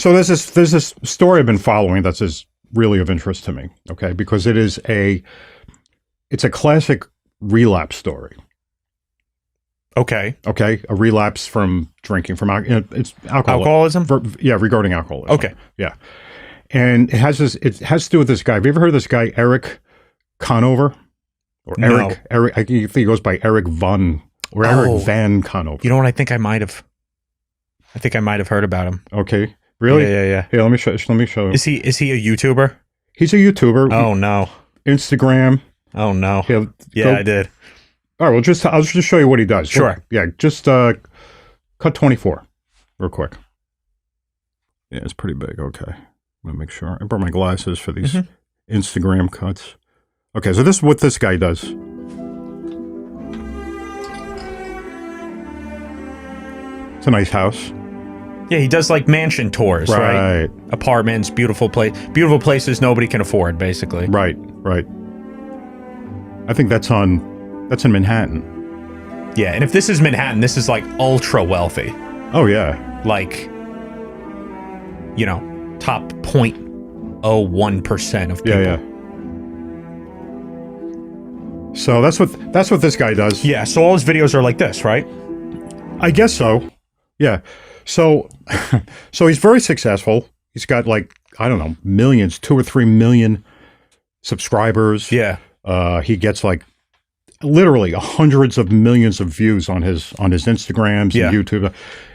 So there's this story I've been following that's really of interest to me. Okay, because it's a classic relapse story. Okay. Okay, a relapse from drinking, it's Alcoholism. Regarding alcoholism. Okay. Yeah, and it has to do with this guy. Have you ever heard of this guy, Erik Conover? Or No. Erik, I think he goes by Erik Van Conover. You know what? I think I might have heard about him. Okay, really? Yeah. Here, let me show you. Is he a YouTuber? He's a YouTuber. Oh no. Instagram. Oh no. Here, I did. All right. Well, I'll just show you what he does. Sure. Yeah. Just cut 24, real quick. Yeah, it's pretty big. Okay. I'm gonna make sure. I brought my glasses for these Instagram cuts. Okay, so this is what this guy does. It's a nice house. Yeah, he does like mansion tours, right? Apartments, beautiful places nobody can afford, basically. Right. I think that's in Manhattan. Yeah, and if this is Manhattan, this is like ultra wealthy. Oh yeah. Like, top 0.01% of people. Yeah. So that's what this guy does. Yeah, so all his videos are like this, right? I guess so. Yeah. So he's very successful. He's got millions, 2 or 3 million subscribers. Yeah. He gets literally hundreds of millions of views on his Instagrams and YouTube.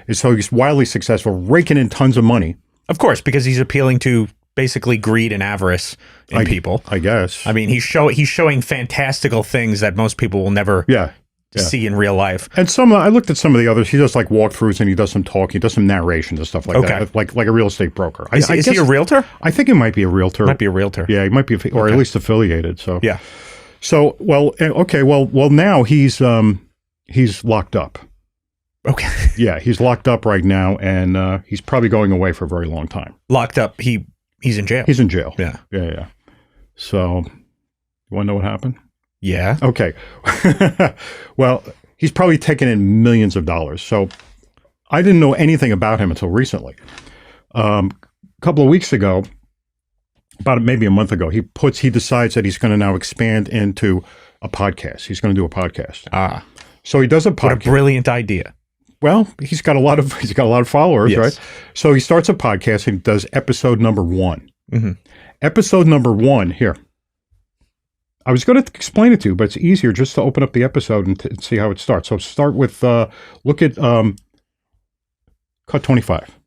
And so he's wildly successful, raking in tons of money. Of course, because he's appealing to basically greed and avarice in people. I guess. I mean, he's showing fantastical things that most people will never see in real life. And I looked at some of the others. He does walkthroughs and he does some talking, he does some narrations and stuff like that. Like a real estate broker. Is he a realtor? I think he might be a realtor. Might be a realtor. Yeah, he might be, or at least affiliated. So yeah. So well now he's locked up. Okay. Yeah, he's locked up right now, and he's probably going away for a very long time. Locked up. He's in jail. He's in jail. Yeah. Yeah. So, you want to know what happened? Yeah. Okay. Well, he's probably taken in millions of dollars. So, I didn't know anything about him until recently. A couple of weeks ago, about maybe a month ago, he decides that he's going to now expand into a podcast. He's going to do a podcast. So he does a podcast. What a brilliant idea. Well, he's got a lot of followers, yes. Right? So he starts a podcast and does episode number 1. Mm-hmm. Episode number 1 here. I was going to explain it to you, but it's easier just to open up the episode and see how it starts. So start with look at cut 25.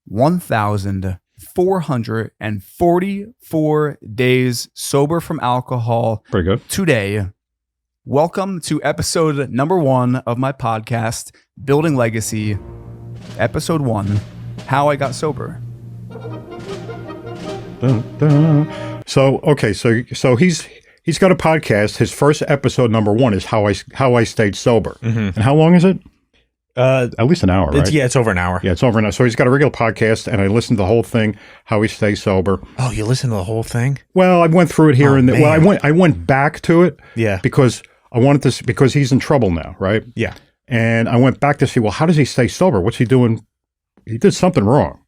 1,444 days sober from alcohol. Pretty good. Today. Welcome to episode number 1 of my podcast, Building Legacy. Episode 1, How I Got Sober. Dun, dun. So he's got a podcast. His first episode number 1 is how I stayed sober. Mm-hmm. And how long is it? At least an hour, right? It's over an hour. Yeah, it's over an hour. So he's got a regular podcast, and I listened to the whole thing, how he stays sober. Oh, you listened to the whole thing? Well, I went through it here and there. Well, I went back to it. Yeah. Because I wanted to, because he's in trouble now, right? Yeah. And I went back to see, well, how does he stay sober? What's he doing? He did something wrong.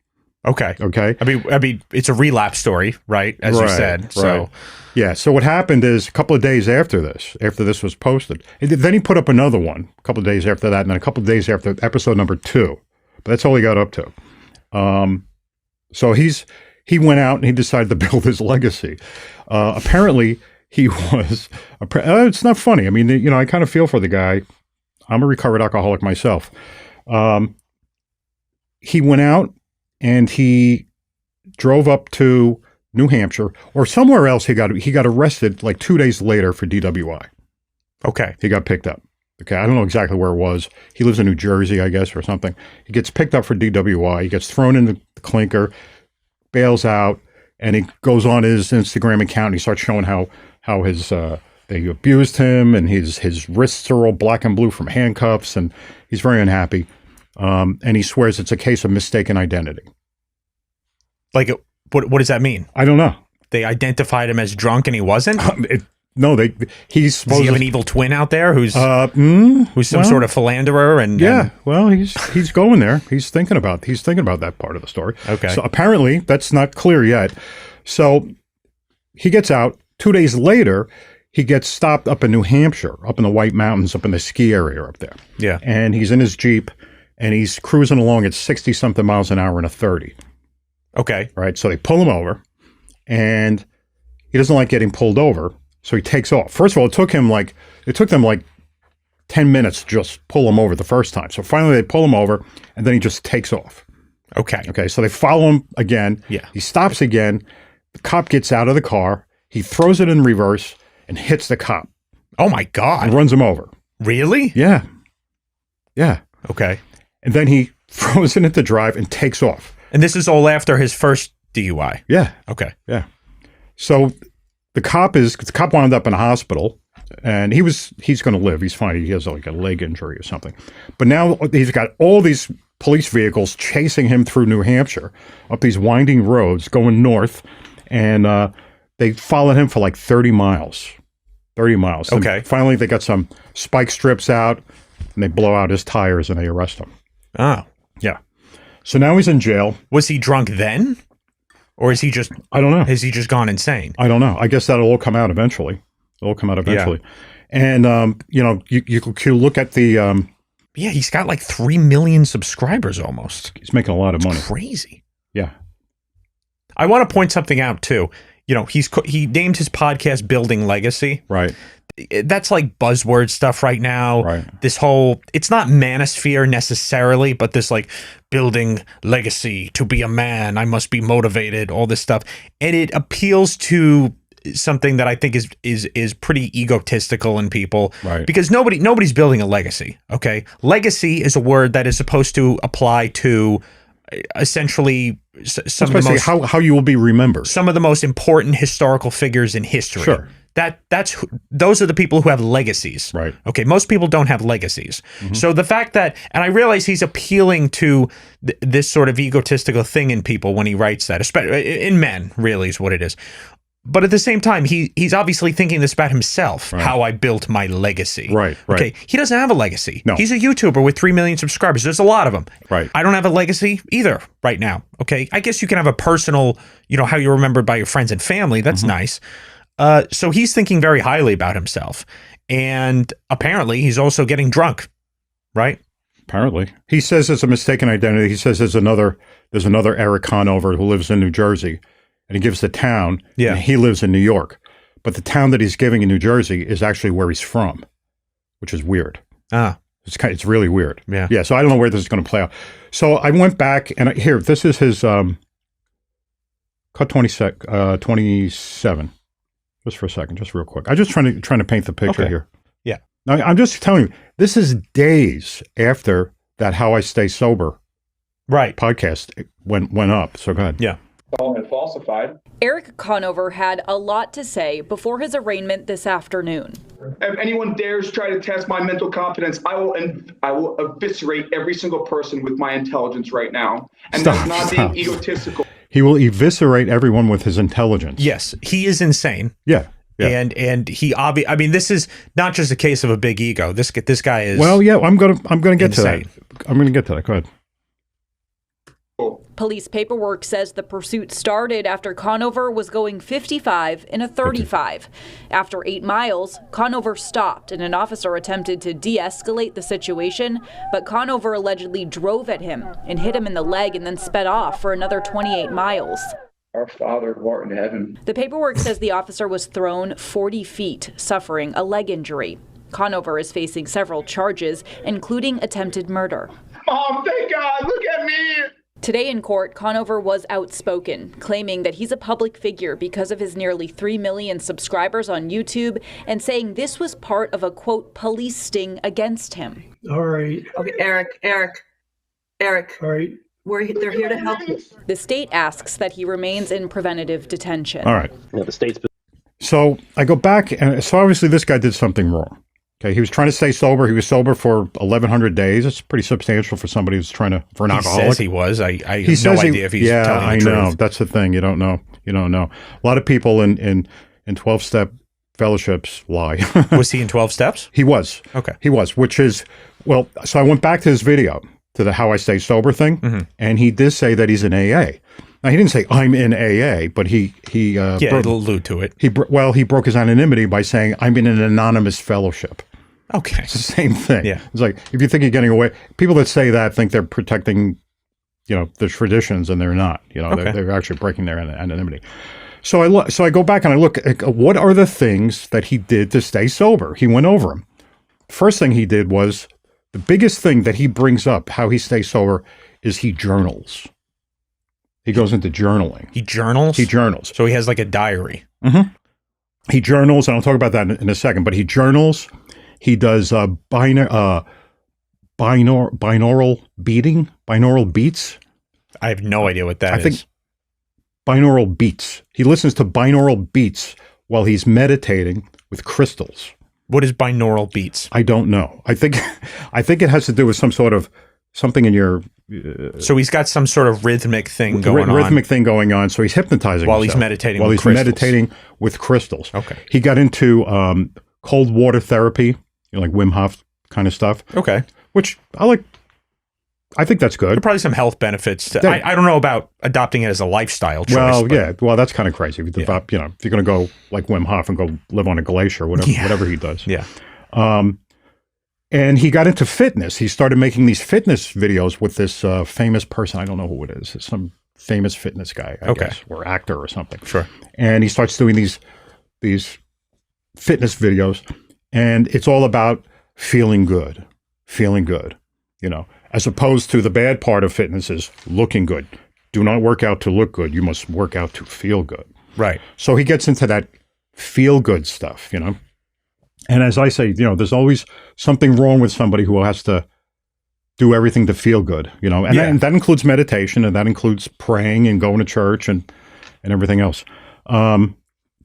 Okay. Okay. I mean, it's a relapse story, right? As you said. So. Yeah. So what happened is a couple of days after this was posted, then he put up another one a couple of days after that, and then a couple of days after episode number 2. But that's all he got up to. So he went out and he decided to build his legacy. Apparently he was, it's not funny. I mean, I kind of feel for the guy. I'm a recovered alcoholic myself. He went out and he drove up to New Hampshire or somewhere else. He got arrested 2 days later for DWI. Okay. He got picked up. Okay. I don't know exactly where it was. He lives in New Jersey, I guess, or something. He gets picked up for DWI. He gets thrown in the clinker, bails out, and he goes on his Instagram account and he starts showing how his they abused him and his wrists are all black and blue from handcuffs, and he's very unhappy. And he swears it's a case of mistaken identity. What does that mean? I don't know. They identified him as drunk and he wasn't? no, he's Does supposed he have to, an evil twin out there who's well, sort of philanderer? And yeah, well, he's going there. He's thinking about that part of the story. Okay. So apparently that's not clear yet. So he gets out. 2 days later, he gets stopped up in New Hampshire, up in the White Mountains, up in the ski area up there. Yeah. And he's in his Jeep, and he's cruising along at 60-something miles an hour in a 30. Okay. Right? So they pull him over, and he doesn't like getting pulled over, so he takes off. First of all, it took them like 10 minutes to just pull him over the first time. So finally they pull him over, and then he just takes off. Okay. Okay, so they follow him again. Yeah. He stops again. The cop gets out of the car. He throws it in reverse and hits the cop Oh my and God. runs him over. Really? Yeah. Yeah. Okay. And then he throws it into drive and takes off. And this is all after his first DUI. Yeah. Okay. Yeah. So the cop wound up in a hospital, and he's going to live. He's fine. He has like a leg injury or something. But now he's got all these police vehicles chasing him through New Hampshire up these winding roads going north, and they followed him for like 30 miles. 30 miles. And Okay. finally, they got some spike strips out, and they blow out his tires, and they arrest him. Oh. Yeah. So now he's in jail. Was he drunk then? Or is he just I don't know. has he just gone insane? I don't know. I guess that'll all come out eventually. It'll all come out eventually. And, you can look at the, Yeah, he's got like 3 million subscribers almost. he's making a lot of money. Crazy. Yeah. I want to point something out too. You know, he named his podcast Building Legacy. Right. That's like buzzword stuff right now. Right. This whole, it's not manosphere necessarily, but this like building legacy, to be a man, I must be motivated, all this stuff. And it appeals to something that I think is pretty egotistical in people. Right. Because nobody's building a legacy. Okay. Legacy is a word that is supposed to apply to essentially some of the most, how you will be remembered. some of the most important historical figures in history. Sure. Those are the people who have legacies. Right. Okay. Most people don't have legacies. So the fact that, and I realize he's appealing to this sort of egotistical thing in people when he writes that, especially in men, really is what it is. But at the same time, he's obviously thinking this about himself, how I built my legacy. Right, right. Okay. He doesn't have a legacy. No. He's a YouTuber with 3 million subscribers. There's a lot of them. Right. I don't have a legacy either right now. Okay. I guess you can have a personal, how you're remembered by your friends and family. That's nice. So he's thinking very highly about himself. And apparently he's also getting drunk, right? Apparently. He says it's a mistaken identity. He says there's another Erik Conover who lives in New Jersey, and he gives the town. Yeah. And he lives in New York. But the town that he's giving in New Jersey is actually where he's from, which is weird. Ah, It's really weird. Yeah. Yeah. So I don't know where this is going to play out. So I went back and here, this is his cut 27. Just for a second, just real quick. I'm just trying to paint the picture Okay. here. Yeah. Now, I'm just telling you, this is days after that How I Stay Sober right. podcast went up. So go ahead. Yeah. All been falsified. Erik Conover had a lot to say before his arraignment this afternoon. If anyone dares try to test my mental competence, I will eviscerate every single person with my intelligence right now. And that's not being egotistical. He will eviscerate everyone with his intelligence. Yes, he is insane. Yeah. Yeah. And he I mean, this is not just a case of a big ego. This guy is Well, yeah, I'm gonna get insane. to that. I'm gonna get to that. Go ahead. Police paperwork says the pursuit started after Conover was going 55 in a 35. After 8 miles, Conover stopped and an officer attempted to de-escalate the situation, but Conover allegedly drove at him and hit him in the leg and then sped off for another 28 miles. Our Father who art in heaven. The paperwork says the officer was thrown 40 feet, suffering a leg injury. Conover is facing several charges, including attempted murder. Mom, thank God, look at me. Today in court, Conover was outspoken, claiming that he's a public figure because of his nearly 3 million subscribers on YouTube, and saying this was part of a, quote, police sting against him. All right. Okay, Erik. All right. They're here to help you. The state asks that he remains in preventative detention. All right. Yeah, the state's. So I go back, and so obviously this guy did something wrong. Okay, he was trying to stay sober. He was sober for 1,100 days. It's pretty substantial for somebody who's for an alcoholic. He says he was. I have He no says idea if he's yeah, telling the I truth. know. That's the thing. You don't know. A lot of people in 12-step fellowships lie. Was he in 12 steps? He was. Okay. He was, which is, well, so I went back to his video, to the How I Stay Sober thing, and he did say that he's in AA. Now, he didn't say, I'm in AA, but he it'll allude to it. he broke his anonymity by saying, I'm in an anonymous fellowship. Okay. It's the same thing. Yeah. It's like, if you think you're getting away, people that say that think they're protecting, the traditions, and they're not. They're actually breaking their anonymity. So I go back and I look at what are the things that he did to stay sober. He went over them. First thing he did was, the biggest thing that he brings up, how he stays sober, is he journals. He goes into journaling. He journals? He journals. So he has like a diary. He journals, and I'll talk about that in a second, but he journals. He does binaural beats. I have no idea what that is. I think binaural beats. He listens to binaural beats while he's meditating with crystals. What is binaural beats? I don't know. I think it has to do with something in your. So he's got some sort of rhythmic thing going on. Rhythmic thing going on. So he's hypnotizing while himself. he's meditating. While with he's crystals. meditating with crystals. Okay. He got into cold water therapy, like Wim Hof kind of stuff. Okay. Which I like. I think that's There good. are probably some health benefits. Yeah. I don't know about adopting it as a lifestyle choice. Well, but- yeah. Well, that's kind of crazy. If you adopt, if you're going to go like Wim Hof and go live on a glacier, whatever he does. Yeah. And he got into fitness. He started making these fitness videos with this famous person. I don't know who it is. It's some famous fitness guy, I guess, or actor or something. Sure. And he starts doing these fitness videos, and it's all about feeling good, as opposed to the bad part of fitness is looking good. Do not work out to look good. You must work out to feel good. Right. So he gets into that feel good stuff, And as I say, there's always something wrong with somebody who has to do everything to feel good, and that includes meditation, and that includes praying and going to church and everything else.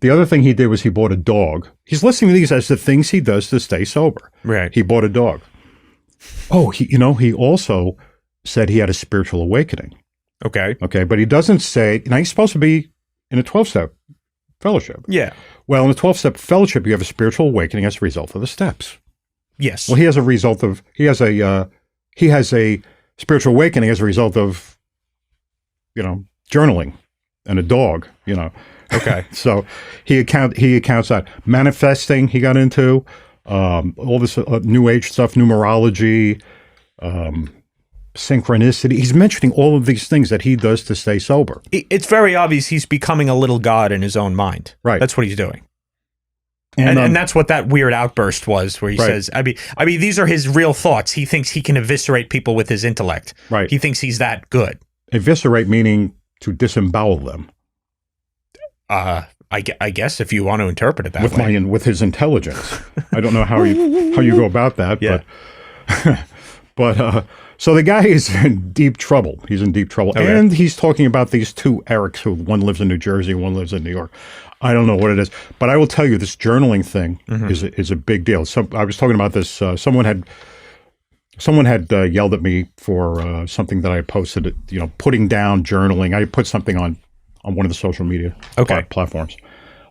The other thing he did was he bought a dog. He's listing these as the things he does to stay sober. Right. He bought a dog. Oh, he also said he had a spiritual awakening. Okay. Okay. But he doesn't say, now he's supposed to be in a 12-step fellowship. Yeah. Well, in a 12-step fellowship, you have a spiritual awakening as a result of the steps. Yes. Well, he has a spiritual awakening as a result of, journaling and a dog, Okay. So he accounts that manifesting. He got into all this new age stuff, numerology, synchronicity. He's mentioning all of these things that he does to stay sober. It's very obvious he's becoming a little god in his own mind. Right. That's what he's doing. And, And that's what that weird outburst was, where he Right. says, I mean, these are his real thoughts. He thinks he can eviscerate people with his intellect. Right. He thinks he's that good. Eviscerate meaning to disembowel them I guess if you want to interpret it that way. with his intelligence. I don't know how you go about that, Yeah. but so the guy is in deep trouble. He's in deep trouble, Okay. and he's talking about these two Erics, who one lives in New Jersey, one lives in New York. I don't know what it is, but I will tell you this journaling thing is a big deal. So I was talking about this. Someone had yelled at me for something that I posted. Putting down journaling. I put something on one of the social media platforms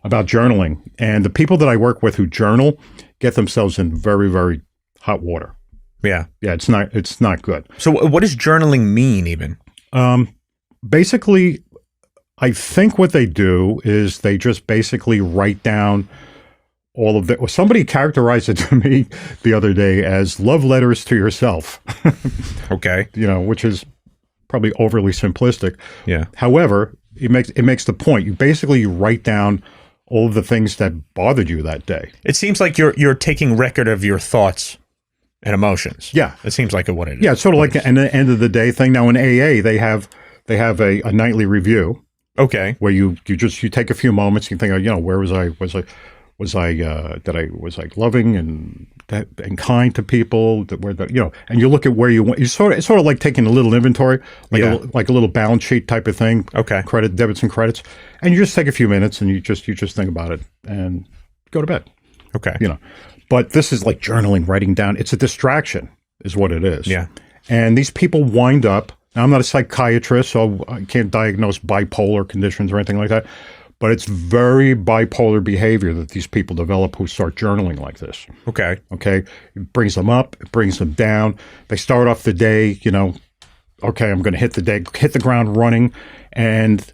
about journaling, and the people that I work with who journal get themselves in very, very hot water. Yeah. Yeah, it's not good. So what does journaling mean even? Basically, I think what they do is they just basically write down all of the. Somebody characterized it to me the other day as love letters to yourself. Okay. Which is probably overly simplistic. Yeah. However, it makes the point. You write down all of the things that bothered you that day. It seems like you're taking record of your thoughts and emotions. Yeah. It seems like what it is. Yeah, it's sort of like an end of the day thing. Now in AA, they have a nightly review. Okay. Where you take a few moments, you think, where was I loving and kind to people, and you look at where you went. It's sort of like taking a little inventory, like a little balance sheet type of thing. Okay. Credit, debits, and credits, and you just take a few minutes and you just think about it and go to bed. Okay. But this is like journaling, writing down. It's a distraction, is what it is. Yeah. And these people wind up. Now, I'm not a psychiatrist, so I can't diagnose bipolar conditions or anything like that. But it's very bipolar behavior that these people develop who start journaling like this. Okay. Okay. It brings them up, it brings them down. They start off the day, okay, I'm going to hit the ground running. And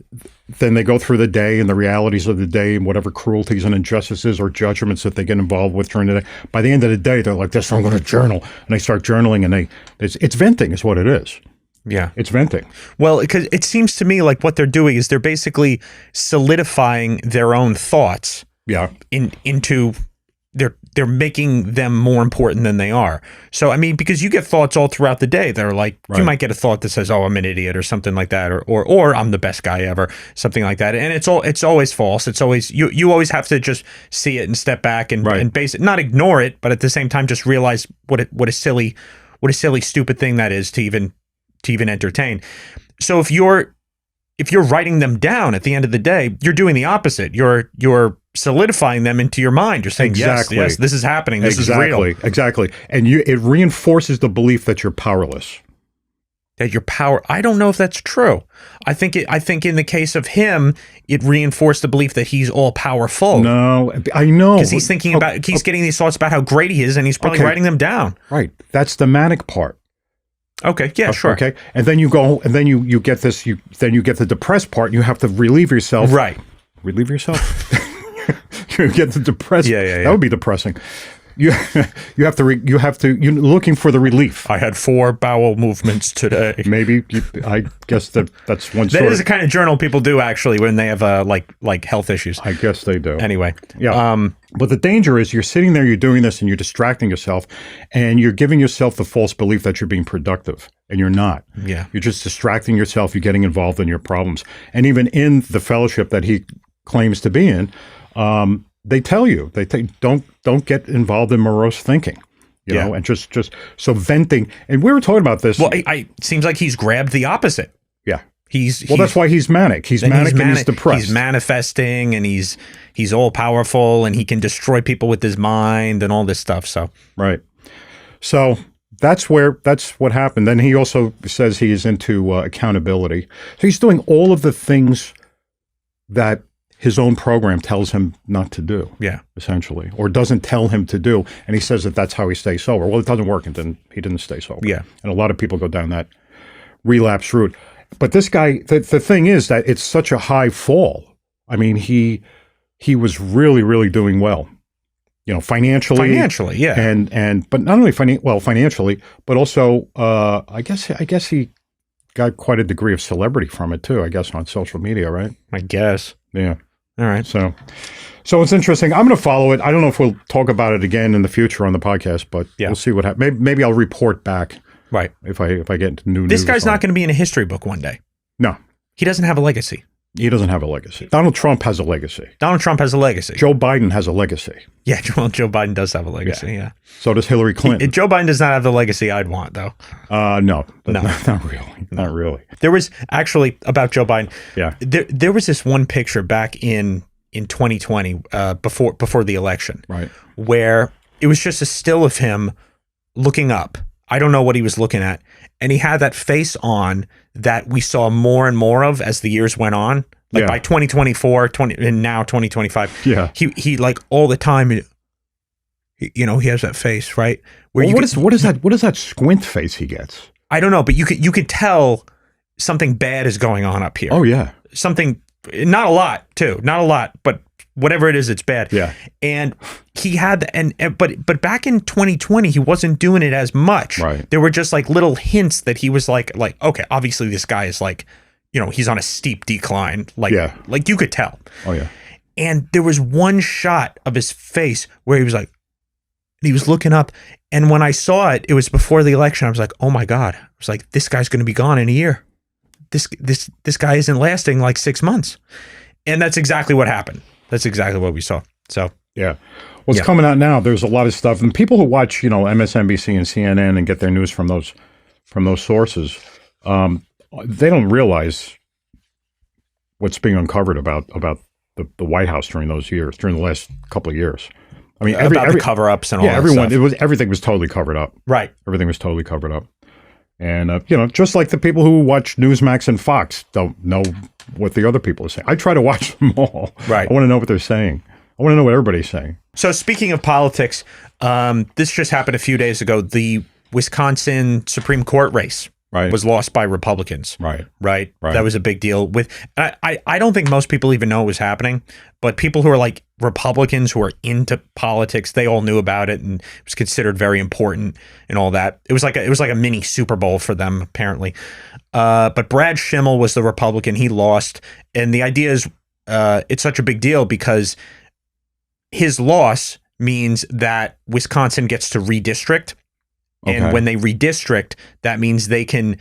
then they go through the day and the realities of the day and whatever cruelties and injustices or judgments that they get involved with during the day. By the end of the day, they're like, this, I'm going to journal. And they start journaling, and it's venting is what it is. Yeah. It's venting. Well, because it seems to me like what they're doing is they're basically solidifying their own thoughts. Yeah. Into they're making them more important than they are. So, I mean, because you get thoughts all throughout the day that are like, Right. you might get a thought that says, oh, I'm an idiot or something like that, or I'm the best guy ever, something like that. And it's always false. It's always, you always have to just see it and step back and, Right. and base it, not ignore it, but at the same time, just realize what a silly, stupid thing that is to even entertain. So if you're writing them down at the end of the day, you're doing the opposite. You're solidifying them into your mind. You're saying, Exactly. yes, this is happening. This is real. Exactly. And it reinforces the belief that you're powerless. That your power. I don't know if that's true. I think in the case of him, it reinforced the belief that he's all powerful. No, I know. Because he's thinking about, he's getting these thoughts about how great he is, and he's probably Okay. writing them down. Right. That's the manic part. Okay. Yeah. Sure. Okay. And then you go, and then you get this. Then you get the depressed part, and you have to relieve yourself. Right. Relieve yourself. You get the depressed. Yeah. That would be depressing. You're looking for the relief. I had 4 bowel movements today. Maybe I guess that's one. That is the kind of journal people do actually when they have like health issues. I guess they do. Anyway. Yeah. But the danger is you're sitting there, you're doing this, and you're distracting yourself, and you're giving yourself the false belief that you're being productive, and you're not. Yeah. You're just distracting yourself. You're getting involved in your problems. And even in the fellowship that he claims to be in, they tell you, don't get involved in morose thinking, you know, and just so venting. And we were talking about this. Well, it seems like he's grabbed the opposite. Yeah. He's that's why he's manic. He's manic and he's depressed. He's manifesting, and he's all powerful, and he can destroy people with his mind and all this stuff. So right. So that's what happened. Then he also says he is into accountability. So he's doing all of the things that his own program tells him not to do. Yeah. Essentially, or doesn't tell him to do, and he says that that's how he stays sober. Well, it doesn't work, and then he didn't stay sober. Yeah. And a lot of people go down that relapse route. But this guy, the thing is that it's such a high fall. I mean, he was really, really doing well, financially. Financially, yeah. And but not only financially, but also I guess he got quite a degree of celebrity from it too. I guess on social media, right? I guess. Yeah. All right. So it's interesting. I'm going to follow it. I don't know if we'll talk about it again in the future on the podcast, but we'll see what happens. Maybe I'll report back. Right. If I get new news. This guy's not going to be in a history book one day. No. He doesn't have a legacy. He doesn't have a legacy. Donald Trump has a legacy. Donald Trump has a legacy. Joe Biden has a legacy. Yeah, Joe Biden does have a legacy, yeah. So does Hillary Clinton. Joe Biden does not have the legacy I'd want, though. No. Not really. Not really. There was actually, about Joe Biden, yeah. There was this one picture back in 2020, before the election, right, where it was just a still of him looking up. I don't know what he was looking at. And he had that face on that we saw more and more of as the years went on. Like by 2024, and now 2025. Yeah. He like all the time, he has that face, right? Where what is that squint face he gets? I don't know, but you could tell something bad is going on up here. Oh yeah. Something, not a lot, but whatever it is, it's bad. Yeah. And he had, but back in 2020, he wasn't doing it as much. Right. There were just like little hints that he was like, okay, obviously this guy is like, he's on a steep decline. Like you could tell. Oh yeah. And there was one shot of his face where he was like, he was looking up. And when I saw it, it was before the election. I was like, oh my God. I was like, this guy's going to be gone in a year. This guy isn't lasting like 6 months. And that's exactly what happened. That's exactly what we saw. So yeah, what's coming out now? There's a lot of stuff, and people who watch, MSNBC and CNN and get their news from those sources, they don't realize what's being uncovered about the White House during those years, during the last couple of years. I mean, the cover-ups and all that stuff. Everything was totally covered up. Right. Everything was totally covered up. And, just like the people who watch Newsmax and Fox don't know what the other people are saying. I try to watch them all. Right. I want to know what they're saying. I want to know what everybody's saying. So speaking of politics, this just happened a few days ago. The Wisconsin Supreme Court race was lost by Republicans. Right. That was a big deal. I don't think most people even know it was happening, but people who are like Republicans who are into politics, they all knew about it, and it was considered very important and all that. It was like a mini Super Bowl for them, apparently. But Brad Schimmel was the Republican. He lost, and the idea is it's such a big deal because his loss means that Wisconsin gets to redistrict. And when they redistrict, that means they can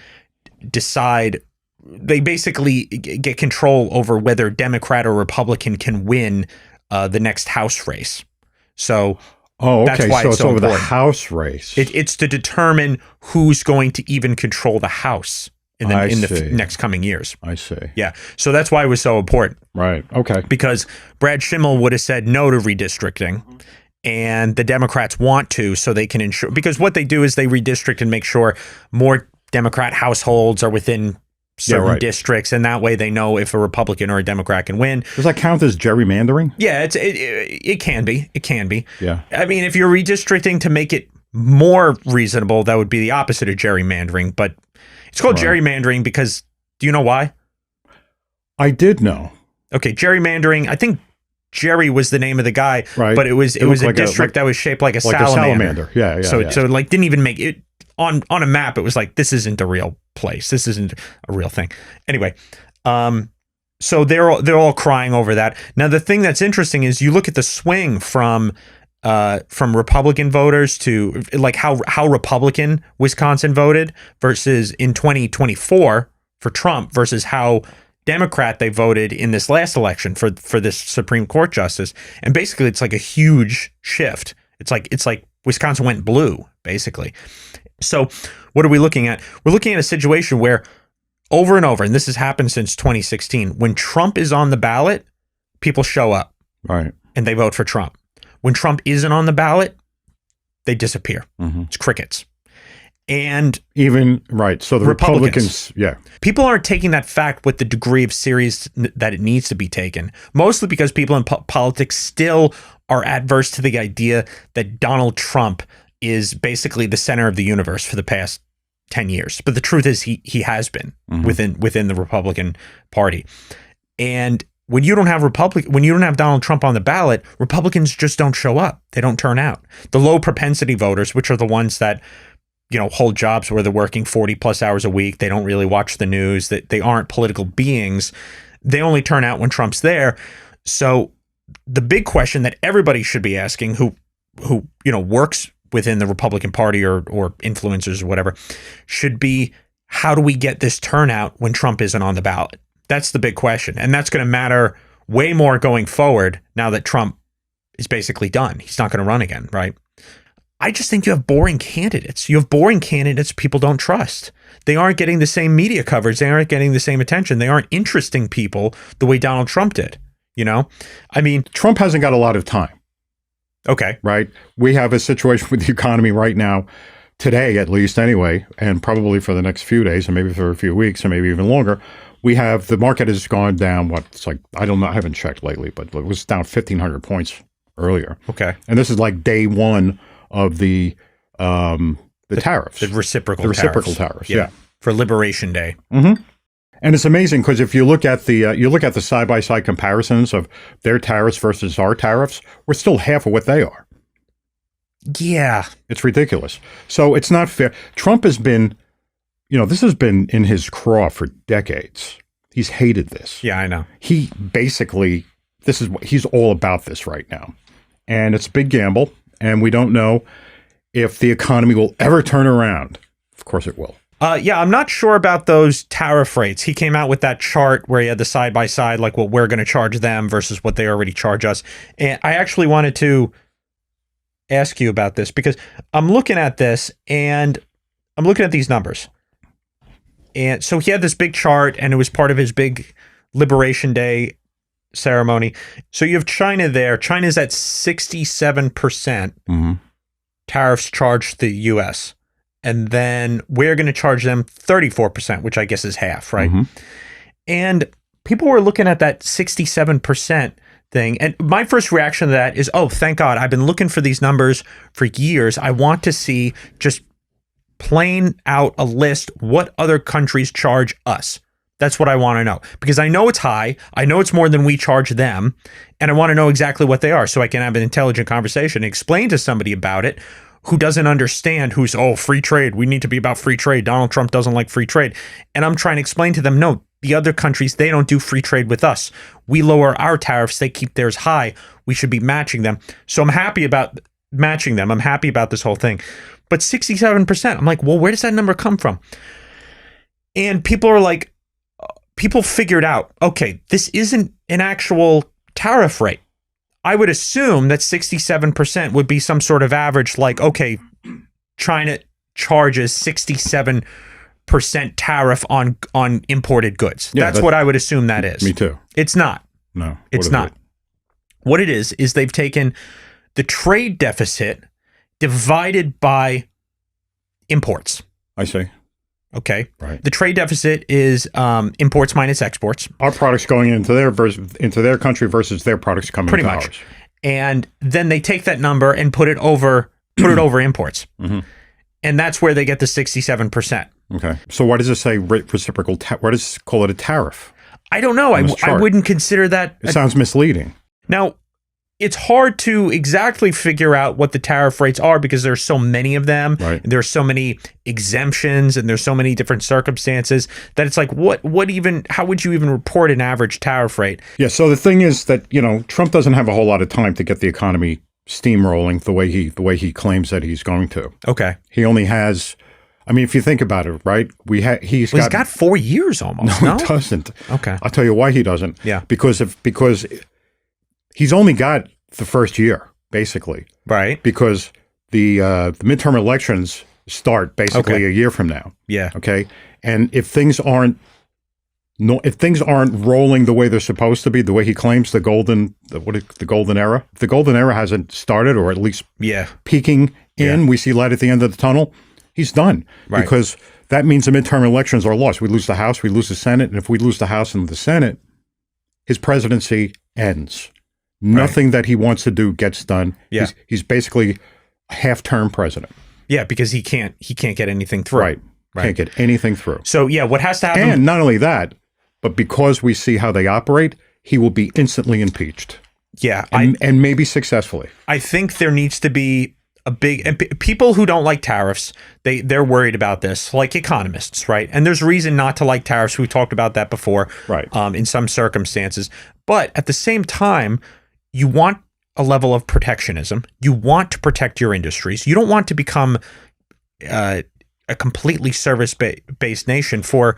decide, they basically get control over whether Democrat or Republican can win the next House race. So that's why it's so over important. the House race. It's to determine who's going to even control the House in the next coming years. I see. Yeah. So that's why it was so important. Right. Okay. Because Brad Schimmel would have said no to redistricting. And the Democrats want to, so they can ensure, because what they do is they redistrict and make sure more Democrat households are within certain districts, and that way they know if a Republican or a Democrat can win. Does that count as gerrymandering? Yeah, it can be. It can be. Yeah. I mean, if you're redistricting to make it more reasonable, that would be the opposite of gerrymandering. But it's called gerrymandering because, do you know why? I did know. Okay, gerrymandering, I think Jerry was the name of the guy, but it was a district that was shaped like a salamander. Yeah. So like didn't even make it on a map. It was like, this isn't a real place. This isn't a real thing. Anyway, so they're all crying over that. Now the thing that's interesting is you look at the swing from Republican voters to like how Republican Wisconsin voted versus in 2024 for Trump versus how Democrat they voted in this last election for this Supreme Court justice, and basically it's like a huge shift. It's like Wisconsin went blue, basically. So what are we looking at? We're looking at a situation where over and over, and this has happened since 2016, when Trump is on the ballot, people show up, and they vote for Trump. When Trump isn't on the ballot, they disappear. It's crickets. And so the Republicans, people aren't taking that fact with the degree of serious that it needs to be taken, mostly because people in politics still are adverse to the idea that Donald Trump is basically the center of the universe for the past 10 years. But the truth is he has been within the Republican Party. And when you don't have Donald Trump on the ballot, Republicans just don't show up. They don't turn out. The low propensity voters, which are the ones that hold jobs where they're working 40 plus hours a week. They don't really watch the news. That they aren't political beings. They only turn out when Trump's there. So the big question that everybody should be asking who works within the Republican Party or influencers or whatever should be, how do we get this turnout when Trump isn't on the ballot? That's the big question. And that's going to matter way more going forward now that Trump is basically done. He's not going to run again, right? I just think you have boring candidates. You have boring candidates people don't trust. They aren't getting the same media coverage. They aren't getting the same attention. They aren't interesting people the way Donald Trump did. I mean, Trump hasn't got a lot of time. Okay. Right. We have a situation with the economy right now, today at least anyway, and probably for the next few days and maybe for a few weeks and maybe even longer. We have the market has gone down. It's like, I don't know. I haven't checked lately, but it was down 1,500 points earlier. Okay. And this is like day one of the tariffs. The reciprocal tariffs. Yeah. For Liberation Day. And it's amazing because if you look at the side-by-side comparisons of their tariffs versus our tariffs, we're still half of what they are. Yeah. It's ridiculous. So it's not fair. Trump has been, this has been in his craw for decades. He's hated this. Yeah, I know. He basically, he's all about this right now. And it's a big gamble. And we don't know if the economy will ever turn around. Of course it will. Yeah, I'm not sure about those tariff rates. He came out with that chart where he had the side-by-side, like what we're going to charge them versus what they already charge us. And I actually wanted to ask you about this because I'm looking at this and I'm looking at these numbers. And so he had this big chart and it was part of his big Liberation Day ceremony. So you have China there. China's at 67% tariffs charged to the U.S. And then we're going to charge them 34%, which I guess is half, right? And people were looking at that 67% thing. And my first reaction to that is, oh, thank God. I've been looking for these numbers for years. I want to see just plain out a list what other countries charge us. That's what I want to know, because I know it's high. I know it's more than we charge them, and I want to know exactly what they are so I can have an intelligent conversation and explain to somebody about it who doesn't understand, who's, oh, free trade. We need to be about free trade. Donald Trump doesn't like free trade. And I'm trying to explain to them, no, the other countries, they don't do free trade with us. We lower our tariffs. They keep theirs high. We should be matching them. So I'm happy about matching them. I'm happy about this whole thing. But 67%, I'm like, well, where does that number come from? And people are like, people figured out, okay, this isn't an actual tariff rate. I would assume that 67% would be some sort of average, like, okay, China charges 67% tariff on imported goods. Yeah, that's what I would assume that is. Me too. It's not. No. It's not. What it is they've taken the trade deficit divided by imports. I see. Okay. Right. The trade deficit is imports minus exports. Our products going into their country versus their products coming Pretty into much. ours. And then they take that number and put it over imports. Mm-hmm. And that's where they get the 67%. Okay. So why does it say reciprocal? Why does it call it a tariff? I don't know. I wouldn't consider that. It sounds misleading. Now, it's hard to exactly figure out what the tariff rates are because there's so many of them. Right. And there's so many exemptions and there's so many different circumstances that it's like, how would you even report an average tariff rate? Yeah. So the thing is that, Trump doesn't have a whole lot of time to get the economy steamrolling the way he claims that he's going to. Okay. He only has, if you think about it, right? He's got 4 years almost. No, he doesn't. Okay. I'll tell you why he doesn't. Yeah. Because he's only got the first year, basically. Right. Because the midterm elections start basically a year from now. Yeah. Okay. And if things aren't rolling the way they're supposed to be, the way he claims the golden era, if the golden era hasn't started, or at least peaking in, we see light at the end of the tunnel, he's done. Right. Because that means the midterm elections are lost. We lose the House, we lose the Senate, and if we lose the House and the Senate, his presidency ends. Nothing that he wants to do gets done. Yeah. He's basically a half-term president. Yeah, because he can't get anything through. Right. Can't get anything through. So what has to happen? And not only that, but because we see how they operate, he will be instantly impeached. Yeah. And maybe successfully. I think there needs to be people who don't like tariffs, they're worried about this, like economists, right? And there's reason not to like tariffs. We talked about that before, right? In some circumstances. But at the same time, you want a level of protectionism. You want to protect your industries. You don't want to become a completely service-based nation for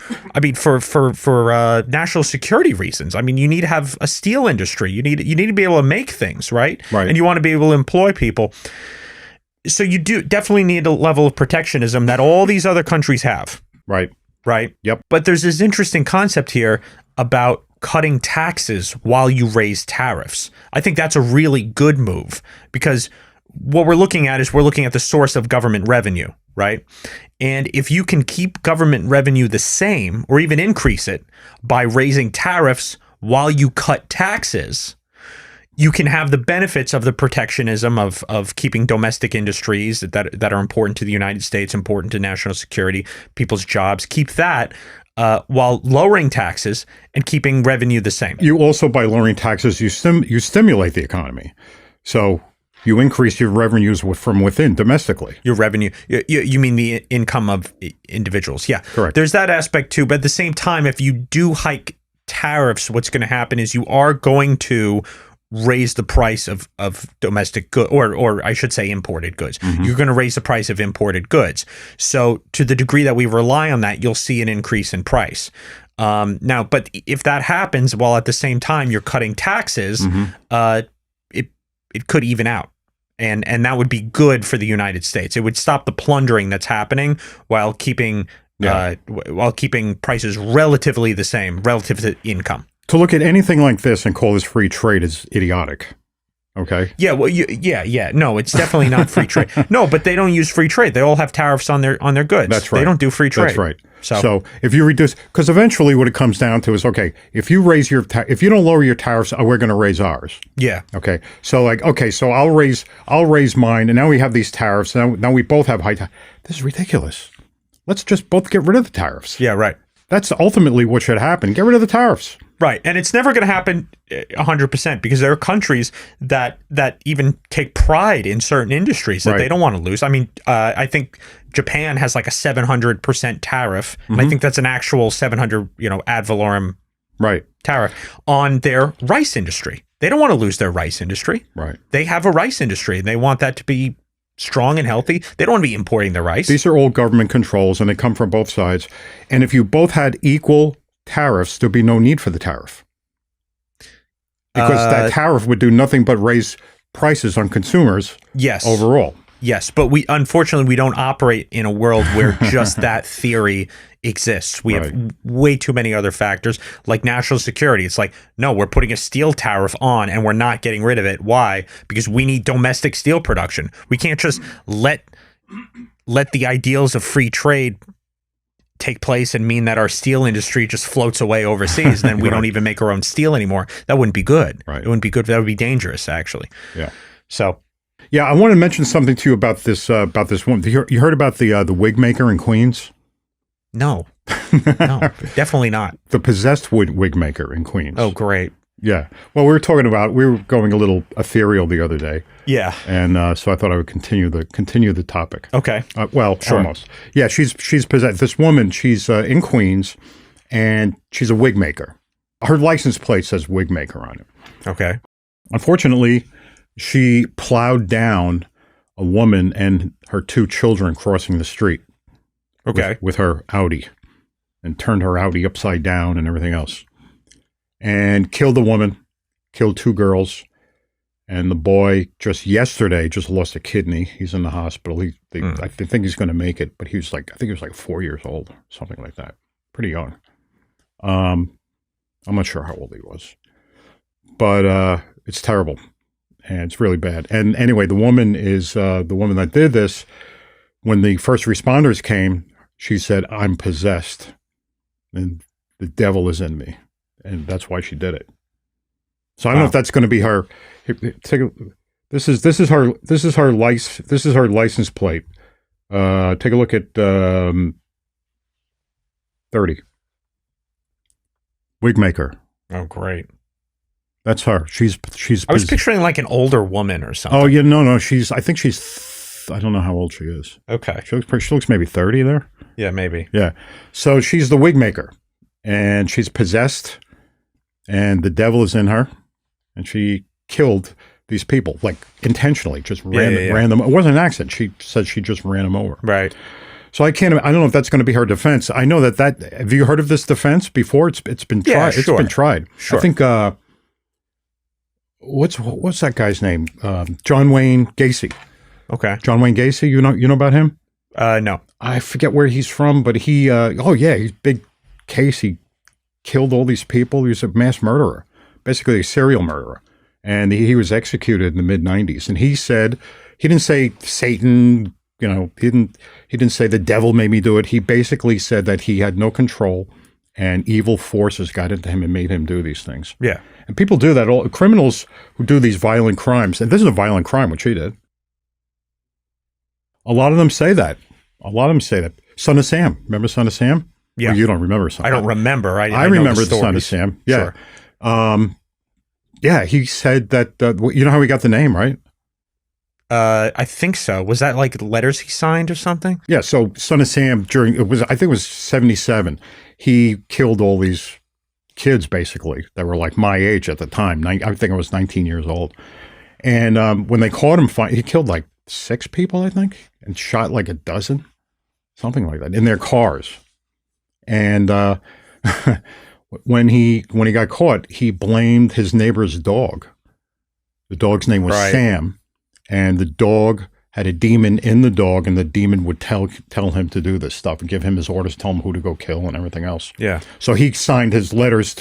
national security reasons. You need to have a steel industry. You need to be able to make things, right? Right. And you want to be able to employ people. So you do definitely need a level of protectionism that all these other countries have. Right. Right. Yep. But there's this interesting concept here about cutting taxes while you raise tariffs. I think that's a really good move because what we're looking at the source of government revenue, right? And if you can keep government revenue the same or even increase it by raising tariffs while you cut taxes, you can have the benefits of the protectionism of keeping domestic industries that are important to the United States, important to national security, people's jobs, keep that while lowering taxes and keeping revenue the same. You also, by lowering taxes, you stimulate the economy. So you increase your revenues from within domestically. Your revenue, you mean the income of individuals. Yeah, correct. There's that aspect too. But at the same time, if you do hike tariffs, what's going to happen is you are going to raise the price of domestic goods, or I should say imported goods. Mm-hmm. You're going to raise the price of imported goods. So to the degree that we rely on that, you'll see an increase in price. Now, but if that happens while at the same time you're cutting taxes, it could even out. And that would be good for the United States. It would stop the plundering that's happening while keeping prices relatively the same relative to income. To look at anything like this and call this free trade is idiotic. Okay. Yeah, well, yeah. No, it's definitely not free trade. No, but they don't use free trade. They all have tariffs on their goods. That's right. They don't do free trade. That's right. So if you reduce, because eventually what it comes down to is, okay, if you raise if you don't lower your tariffs, we're going to raise ours. yeah, Okay. So like, okay, so I'll raise mine, and now we have these tariffs. Now we both have high. This is ridiculous. Let's just both get rid of the tariffs. yeah, right. That's ultimately what should happen. Get rid of the tariffs. Right, and it's never going to happen 100% because there are countries that even take pride in certain industries that they don't want to lose. I mean, I think Japan has like a 700% tariff, and I think that's an actual 700, ad valorem tariff on their rice industry. They don't want to lose their rice industry. Right. They have a rice industry, and they want that to be strong and healthy. They don't want to be importing the rice. These are all government controls, and they come from both sides. And if you both had equal tariffs, there'd be no need for the tariff. Because that tariff would do nothing but raise prices on consumers overall. Yes, but unfortunately we don't operate in a world where just that theory exists. We have way too many other factors like national security. It's like, no, we're putting a steel tariff on and we're not getting rid of it. Why? Because we need domestic steel production. We can't just let the ideals of free trade take place and mean that our steel industry just floats away overseas and then we don't even make our own steel anymore. That wouldn't be good. Right. It wouldn't be good. That would be dangerous, actually. Yeah. So yeah, I want to mention something to you about this woman. You heard about the Wigmaker in Queens? No, definitely not. The possessed Wigmaker in Queens. Oh, great. Yeah. Well, we were going a little ethereal the other day. Yeah. And so I thought I would continue the topic. Okay. Almost. Yeah, she's possessed. This woman, she's in Queens, and she's a wig maker. Her license plate says Wigmaker on it. Okay. Unfortunately, she plowed down a woman and her 2 children crossing the street. Okay. With her Audi, and turned her Audi upside down and everything else. And killed the woman, killed 2 girls, and the boy just yesterday just lost a kidney. He's in the hospital. I think he's going to make it, but I think he was like 4 years old, something like that. Pretty young. I'm not sure how old he was, but it's terrible, and it's really bad. And anyway, the woman that did this. When the first responders came, she said, "I'm possessed, and the devil is in me." And that's why she did it. So I don't know if that's going to be her. This is her license plate. Take a look at 30. Wigmaker. Oh, great. That's her. She's. I was picturing like an older woman or something. Oh yeah, no. I think she's. I don't know how old she is. Okay. She looks maybe 30 there. Yeah, maybe. Yeah. So she's the Wigmaker, and she's possessed, and the devil is in her, and she killed these people, like intentionally, just ran them. It wasn't an accident. She said she just ran them over. Right. So I don't know if that's going to be her defense. I know that have you heard of this defense before? It's been tried. Yeah, sure. It's been tried. Sure. I think, what's that guy's name? John Wayne Gacy. Okay. John Wayne Gacy, you know about him? No. I forget where he's from, but he's big case. He killed all these people. He was a mass murderer, basically a serial murderer. And he was executed in the mid-90s. And he said, he didn't say Satan, he didn't say the devil made me do it. He basically said that he had no control and evil forces got into him and made him do these things. Yeah. And people do that. All criminals who do these violent crimes, and this is a violent crime, which he did. A lot of them say that. Son of Sam. Remember Son of Sam? Yeah. Well, you don't remember Son. I don't remember. I remember the the Son of Sam. Yeah. Sure. Yeah, he said that, you know how he got the name, right? I think so. Was that like letters he signed or something? Yeah, so Son of Sam, I think it was 1977, he killed all these kids, basically, that were like my age at the time. I think I was 19 years old. And when they caught him, he killed like 6 people, I think, and shot like a dozen, something like that, in their cars. And when he got caught, he blamed his neighbor's dog. The dog's name was Sam, and the dog had a demon in the dog, and the demon would tell him to do this stuff and give him his orders, tell him who to go kill and everything else. Yeah. So he signed his letters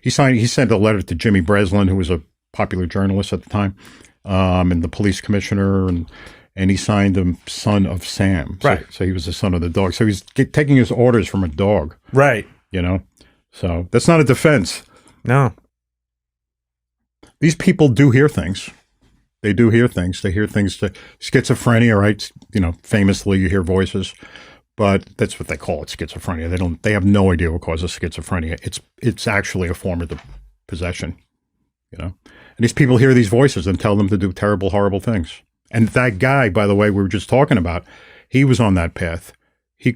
he sent a letter to Jimmy Breslin, who was a popular journalist at the time, and the police commissioner, and he signed him Son of Sam. Right. So he was the son of the dog. So he's taking his orders from a dog. Right. So that's not a defense. No. These people do hear things. They do hear things. They hear things to schizophrenia, right? Famously you hear voices, but that's what they call it, schizophrenia. They have no idea what causes schizophrenia. It's actually a form of the possession, And these people hear these voices and tell them to do terrible, horrible things. And that guy, by the way, we were just talking about, he was on that path. He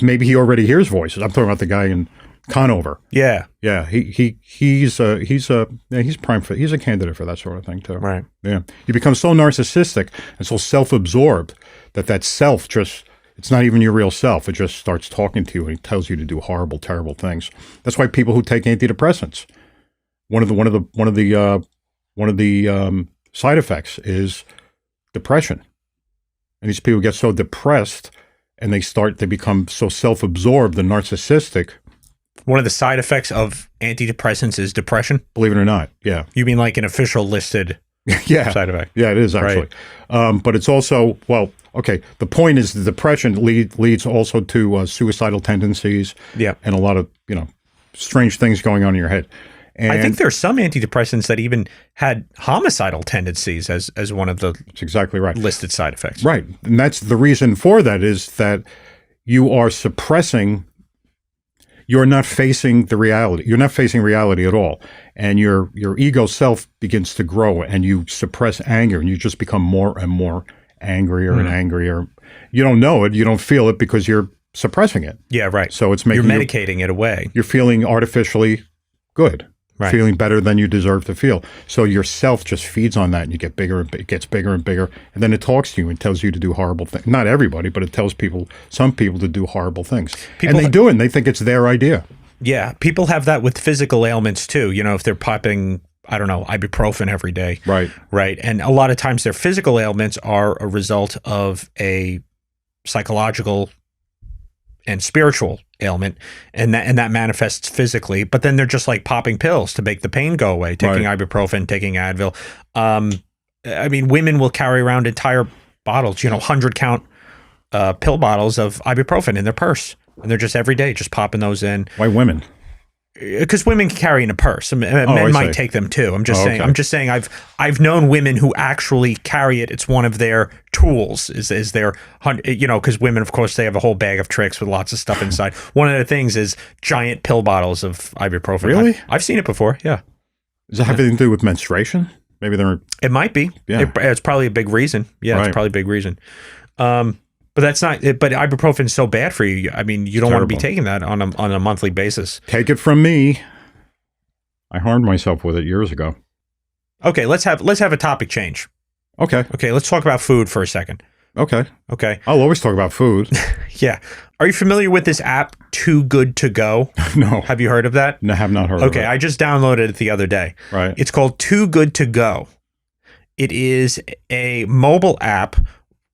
maybe he already hears voices. I'm talking about the guy in Conover. Yeah. Yeah, he's prime for, he's a candidate for that sort of thing too. Right. Yeah. You become so narcissistic and so self-absorbed that self it's not even your real self. It just starts talking to you and it tells you to do horrible, terrible things. That's why people who take antidepressants, one of the side effects is depression. And these people get so depressed and they become so self-absorbed and narcissistic. One of the side effects of antidepressants is depression? Believe it or not, yeah. You mean like an official listed side effect? Yeah, it is actually. Right. But it's also, the point is the depression leads also to suicidal tendencies and a lot of, strange things going on in your head. And I think there's some antidepressants that even had homicidal tendencies as one of the that's exactly right. listed side effects. Right. And that's the reason for that is that you are suppressing. You're not facing the reality. You're not facing reality at all. And your ego self begins to grow and you suppress anger and you just become more and more angrier and angrier. You don't know it. You don't feel it because you're suppressing it. Yeah, right. So it's making you're medicating it away. You're feeling artificially good. Right. Feeling better than you deserve to feel. So your self just feeds on that and you get bigger and it gets bigger and bigger. And then it talks to you and tells you to do horrible things. Not everybody, but it tells some people to do horrible things. And they do it and they think it's their idea. Yeah. People have that with physical ailments too. If they're popping, I don't know, ibuprofen every day. Right. Right. And a lot of times their physical ailments are a result of a psychological and spiritual ailment, and that manifests physically, but then they're just like popping pills to make the pain go away, taking ibuprofen, taking Advil. I mean, women will carry around entire bottles, 100 count pill bottles of ibuprofen in their purse, and they're just every day just popping those in. Why women? Because women can carry in a purse. Men might take them too. I'm just saying. Okay. I'm just saying. I've known women who actually carry it. It's one of their tools. Is their because women, of course, they have a whole bag of tricks with lots of stuff inside. One of the things is giant pill bottles of ibuprofen. Really? I've seen it before. Yeah. Does it have anything to do with menstruation? Maybe they're. It might be. Yeah. It's probably a big reason. Yeah, it's probably a big reason. But that's not. But ibuprofen is so bad for you. I mean, you don't want to be taking that on a monthly basis. Take it from me. I harmed myself with it years ago. Okay, let's have a topic change. Okay. Okay, let's talk about food for a second. Okay. Okay. I'll always talk about food. Yeah. Are you familiar with this app, Too Good to Go? No. Have you heard of that? No, I have not heard of it. Okay, I just downloaded it the other day. Right. It's called Too Good to Go. It is a mobile app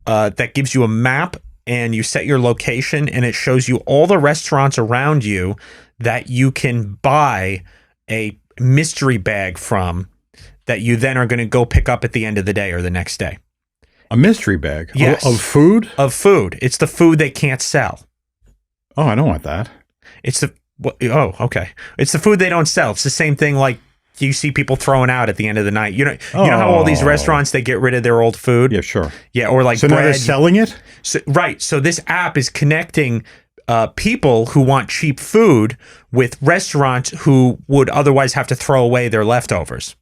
that gives you a map and you set your location and it shows you all the restaurants around you that you can buy a mystery bag from that you then are going to go pick up at the end of the day or the next day. A mystery bag? Yes. Of food? Of food. It's the food they can't sell. Oh, I don't want that. Okay. It's the food they don't sell. It's the same thing like you see people throwing out at the end of the night. You know how all these restaurants, they get rid of their old food? Yeah, sure. Yeah, or like so bread. Now they're selling it? So, right. So this app is connecting people who want cheap food with restaurants who would otherwise have to throw away their leftovers.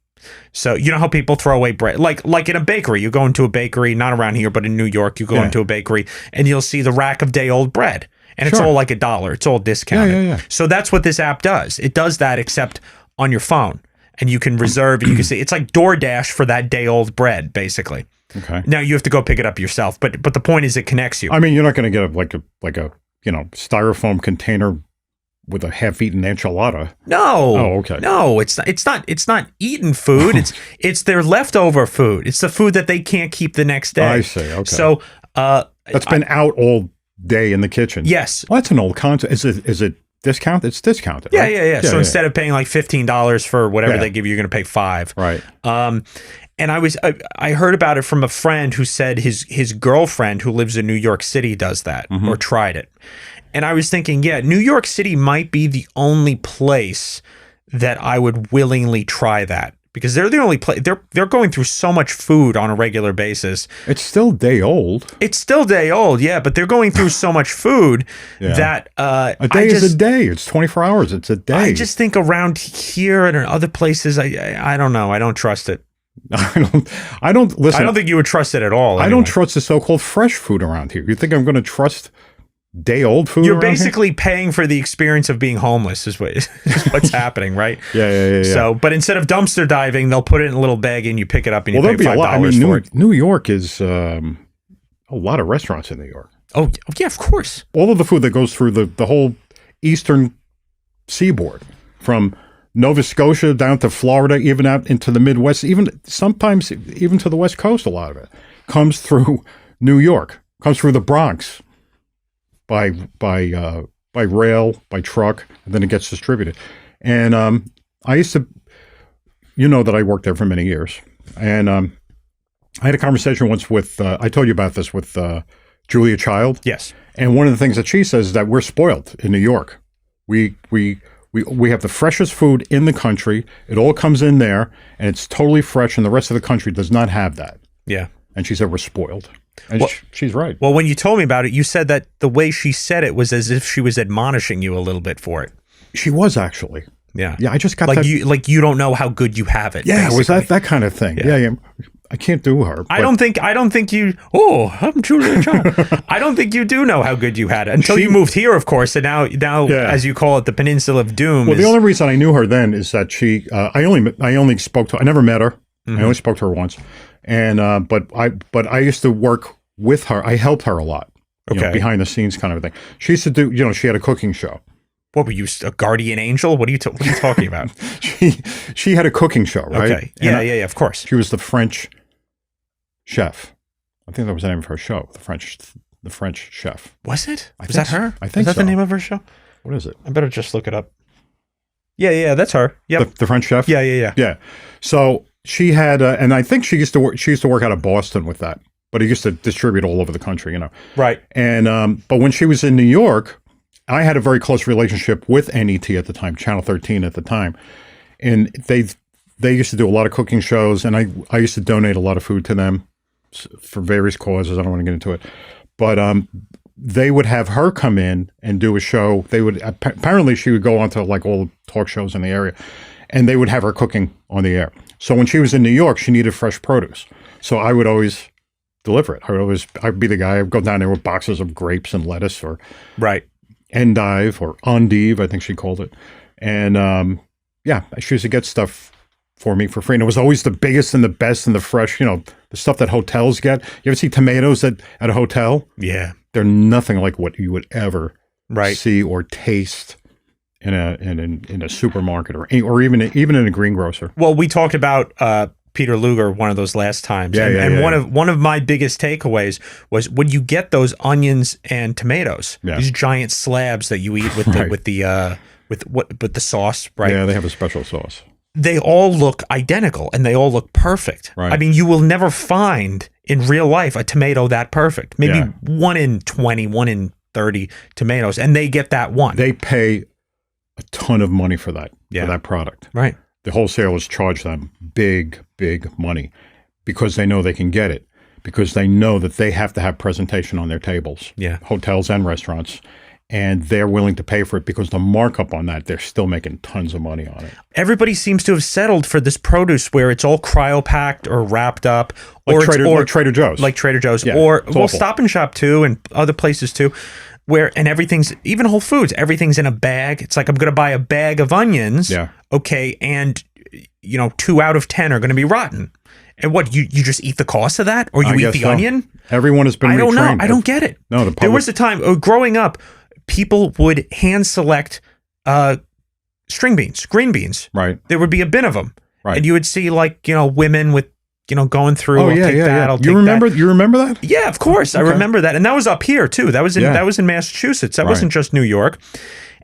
So you know how people throw away bread, like in a bakery. You go into a bakery, not around here, but in New York, you go into a bakery and you'll see the rack of day old bread, and it's all like $1. It's all discounted. Yeah. So that's what this app does. It does that except on your phone, and you can reserve and you can see it's like DoorDash for that day old bread, basically. Okay. Now you have to go pick it up yourself, but the point is it connects you. I mean, you're not going to get like a styrofoam container with a half-eaten enchilada. No. Oh, okay. No, it's not eaten food. It's their leftover food. It's the food that they can't keep the next day. I see. Okay. So that's been out all day in the kitchen. Yes. Well, that's an old concept. Is it discount. It's discounted. Yeah, right? yeah. So instead of paying like $15 for whatever they give you, you're going to pay $5. Right. And I heard about it from a friend who said his girlfriend who lives in New York City does that or tried it. And I was thinking, yeah, New York City might be the only place that I would willingly try that, because they're the only place they're going through so much food on a regular basis. It's still day old. It's still day old, yeah, but they're going through so much food that a day is a day. It's 24 hours. It's a day. I just think around here and in other places, I don't know. I don't trust it. I don't listen. I don't think you would trust it at all. I don't trust the so-called fresh food around here. You think I'm going to trust day old food? You're basically paying for the experience of being homeless is what's happening, right? Yeah. So, but instead of dumpster diving, they'll put it in a little bag and you pick it up and you pay $5 for it. New York is a lot of restaurants in New York. Oh, yeah, of course. All of the food that goes through the whole eastern seaboard, from Nova Scotia down to Florida, even out into the Midwest, sometimes even to the West Coast, a lot of it comes through New York, comes through the Bronx by rail, by truck, and then it gets distributed. And I used to, that I worked there for many years. And I had a conversation once with, I told you about this, with Julia Child. Yes. And one of the things that she says is that we're spoiled in New York. We have the freshest food in the country. It all comes in there, and it's totally fresh, and the rest of the country does not have that. Yeah. And she said we're spoiled. And she's right. Well, when you told me about it, you said that the way she said it was as if she was admonishing you a little bit for it. She was, actually. Yeah. Yeah, I just got like that. You don't know how good you have it. Yeah, basically. it was that kind of thing. Yeah. I can't do her. I don't think you. Oh, I'm Julia Child. I don't think you do know how good you had it until you moved here, of course. And now, as you call it, the Peninsula of Doom. Well, the only reason I knew her then is that she. I only spoke to. I never met her. I only spoke to her once, and but I used to work with her. I helped her a lot. Behind the scenes kind of a thing. She used to do. She had a cooking show. What were you, a guardian angel? What are you talking about? she had a cooking show, right? Okay. Yeah, of course. She was the French chef. I think that was the name of her show. The French chef. Was it? Was that her? I think so. Is that the name of her show? What is it? I better just look it up. Yeah, that's her. Yep. The French chef? Yeah. So she had, and I think she used to work out of Boston with that, but he used to distribute all over the country, Right. And, but when she was in New York, I had a very close relationship with NET at the time, Channel 13 at the time. And they used to do a lot of cooking shows, and I used to donate a lot of food to them for various causes. I don't want to get into it. But they would have her come in and do a show. They would apparently she would go on to like all the talk shows in the area, and they would have her cooking on the air. So when she was in New York, she needed fresh produce. So I would always deliver it. I'd be the guy. I'd go down there with boxes of grapes and lettuce, or endive or endive, I think she called it. And she used to get stuff for me for free. And it was always the biggest and the best and the fresh, the stuff that hotels get. You ever see tomatoes at a hotel? Yeah. They're nothing like what you would ever see or taste in a supermarket or even in a greengrocer. Well, we talked about Peter Luger one of those last times. One of my biggest takeaways was when you get those onions and tomatoes, these giant slabs that you eat with the sauce, right? Yeah, they have a special sauce. They all look identical and they all look perfect. Right. I mean, you will never find in real life a tomato that perfect. Maybe 1 in 20, 1 in 30 tomatoes, and they get that one. They pay a ton of money for that product. Right. The wholesalers charge them big money because they know they can get it, because they know that they have to have presentation on their tables, hotels and restaurants, and they're willing to pay for it because the markup on that, they're still making tons of money on it. Everybody seems to have settled for this produce where it's all cryopacked or wrapped up. Like Trader Joe's. Like Trader Joe's. Yeah, or awful. Stop and Shop too, and other places too. And everything's, even Whole Foods, everything's in a bag. It's like, I'm going to buy a bag of onions. Yeah. Okay. And, 2 out of 10 are going to be rotten. And what, you just eat the cost of that? Or you eat the onion? Everyone has been retrained. I don't know. I don't get it. No, there was a time, growing up, people would hand select string beans, green beans. Right. There would be a bin of them. Right. And you would see women with, going through. Oh, yeah. You remember that? Yeah, of course. Okay. I remember that. And that was up here too. That was in Massachusetts. That wasn't just New York.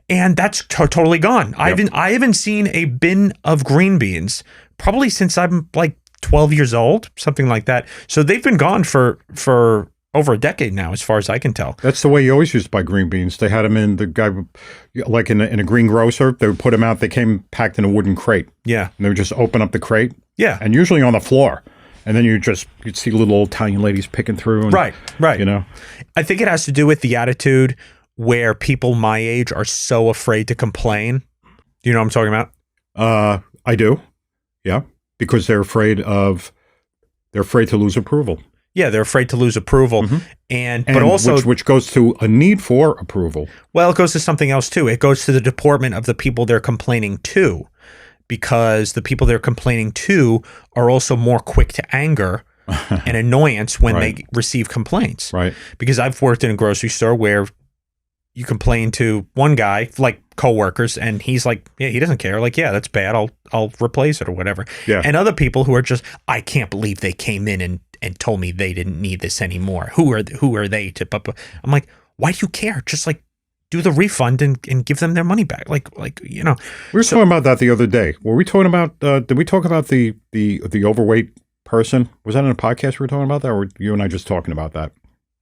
And that's totally gone. I haven't seen a bin of green beans probably since I'm like 12 years old, something like that. So they've been gone for over a decade now, as far as I can tell. That's the way you always used to buy green beans. They had them in the guy, like in a green grocer. They would put them out. They came packed in a wooden crate. Yeah. And they would just open up the crate. Yeah. And usually on the floor. And then you'd see little old Italian ladies picking through. And, right. You know, I think it has to do with the attitude where people my age are so afraid to complain. Do you know what I'm talking about? I do. Yeah. Because they're afraid to lose approval. Yeah, they're afraid to lose approval, and but also which goes to a need for approval. Well, it goes to something else too. It goes to the deportment of the people they're complaining to, because the people they're complaining to are also more quick to anger and annoyance when they receive complaints. Right. Because I've worked in a grocery store where you complain to one guy, like coworkers, and he's like, yeah, he doesn't care. Like, yeah, that's bad. I'll replace it or whatever. Yeah. And other people who are just, I can't believe they came in and told me they didn't need this anymore. Who are they to? I'm like, why do you care? Just like do the refund and give them their money back. Like you know. We were talking about that the other day. Were we talking about? Did we talk about the overweight person? Was that in a podcast we were talking about that, or were you and I just talking about that?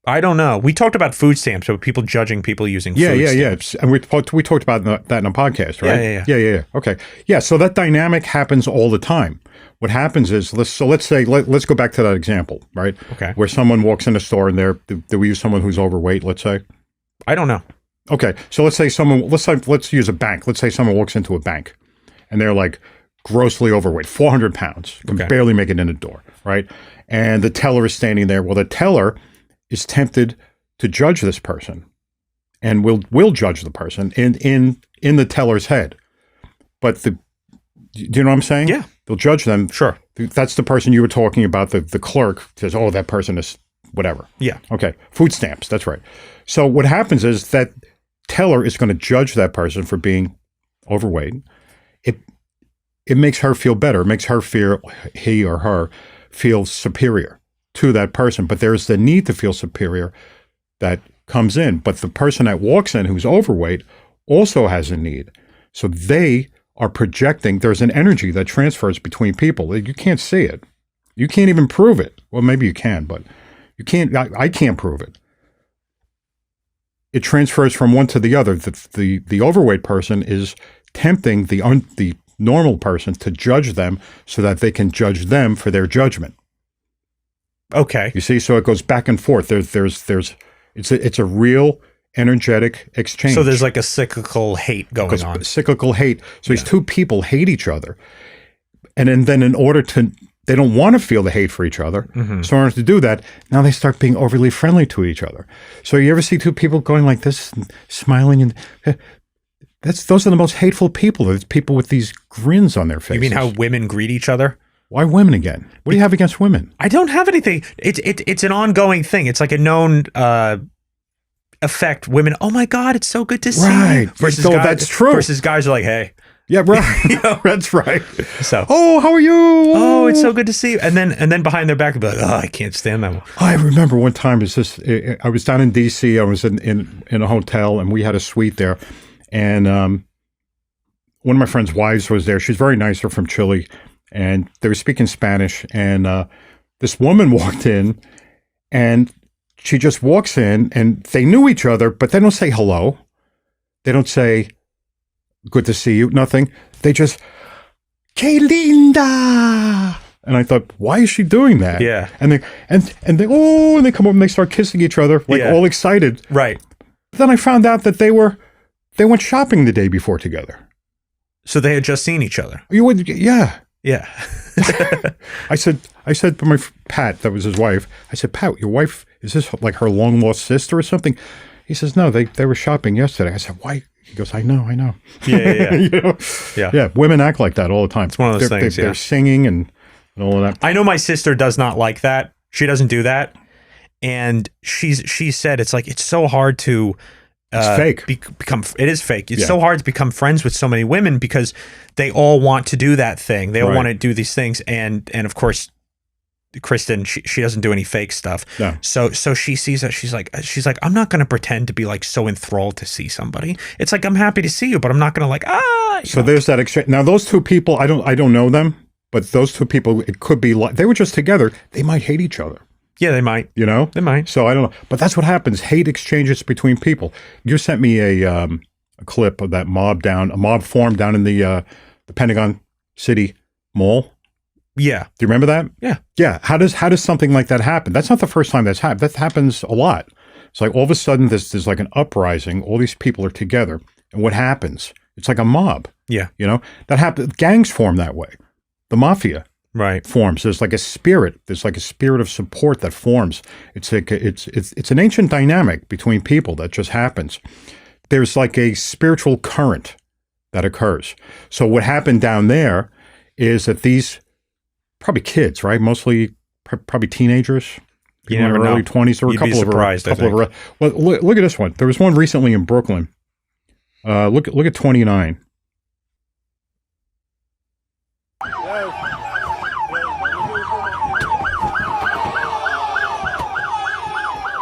I don't know. We talked about food stamps, so people judging people using food stamps. And we talked about that in a podcast, right? Yeah. Okay. Yeah. So that dynamic happens all the time. What happens is, let's go back to that example, right? Okay. Where someone walks in a store and do we use someone who's overweight? Let's say. I don't know. Okay. So let's use a bank. Let's say someone walks into a bank, and they're like grossly overweight, 400 pounds, can barely make it in the door, right? And the teller is standing there. Well, the teller is tempted to judge this person, and will judge the person in the teller's head. But do you know what I'm saying? Yeah. They'll judge them. Sure. That's the person you were talking about. The clerk says, oh, that person is whatever. Yeah. Okay. Food stamps. That's right. So what happens is that teller is going to judge that person for being overweight. It makes her feel better. It makes her feel, he or her feels superior to that person. But there's the need to feel superior that comes in. But the person that walks in who's overweight also has a need. So they are projecting, there's an energy that transfers between people. You can't see it. You can't even prove it. Well, maybe you can, but you can't, I can't prove it. It transfers from one to the other. The overweight person is tempting the normal person to judge them so that they can judge them for their judgment. Okay. You see, so it goes back and forth. It's a real energetic exchange. So there's like a cyclical hate going on. Cyclical hate. So these two people hate each other. And then in order to, they don't want to feel the hate for each other. Mm-hmm. So in order to do that, now they start being overly friendly to each other. So you ever see two people going like this, and smiling, and those are the most hateful people. It's people with these grins on their faces. You mean how women greet each other? Why women again? What do you have against women? I don't have anything. It's an ongoing thing. It's like a known effect. Women, oh my God, it's so good to see you. Right. Versus so guys, that's true. Versus guys are like, hey. Yeah, right. That's right. So, oh, how are you? Oh, it's so good to see you. And then behind their back, they'll be like, oh, I can't stand that one. I remember one time, I was down in D.C. I was in a hotel, and we had a suite there. And one of my friend's wives was there. She's very nice. They're from Chile. And they were speaking Spanish. And this woman walked in, and she just walks in, and they knew each other, but they don't say hello. They don't say, good to see you, nothing. They just, que linda. And I thought, why is she doing that? Yeah. And they come up and they start kissing each other, like all excited. Right. But then I found out that they went shopping the day before together. So they had just seen each other. You would, yeah. Yeah. I said to my Pat, that was his wife, I said, Pat, your wife, is this like her long lost sister or something? He says, no, they were shopping yesterday. I said, why? He goes, I know. Yeah. You know? Yeah. Women act like that all the time. It's one of those things. They're singing and all of that. I know my sister does not like that. She doesn't do that. And she said it's like, it's so hard to it's fake. It is fake. It's so hard to become friends with so many women because they all want to do that thing. They all want to do these things. And of course, Kristen, she doesn't do any fake stuff. No. So she sees that she's like, I'm not going to pretend to be like so enthralled to see somebody. It's like, I'm happy to see you, but I'm not going to like, So there's that exchange. Now those two people, I don't know them, but those two people, it could be like, they were just together. They might hate each other. Yeah, they might. You know? They might. So I don't know. But that's what happens. Hate exchanges between people. You sent me a clip of that a mob formed down in the Pentagon City Mall. Yeah. Do you remember that? Yeah. Yeah. How does something like that happen? That's not the first time that's happened. That happens a lot. It's like all of a sudden there's like an uprising. All these people are together. And what happens? It's like a mob. Yeah. You know? That happens. Gangs form that way. The mafia. Right. Forms. There's like a spirit. There's like a spirit of support that forms. It's like it's an ancient dynamic between people that just happens. There's like a spiritual current that occurs. So what happened down there is that these probably kids, right? Mostly probably teenagers. You People in never their know. early 20s. There were You'd a be couple surprised, I of well, look at this one. There was one recently in Brooklyn. Look at 29.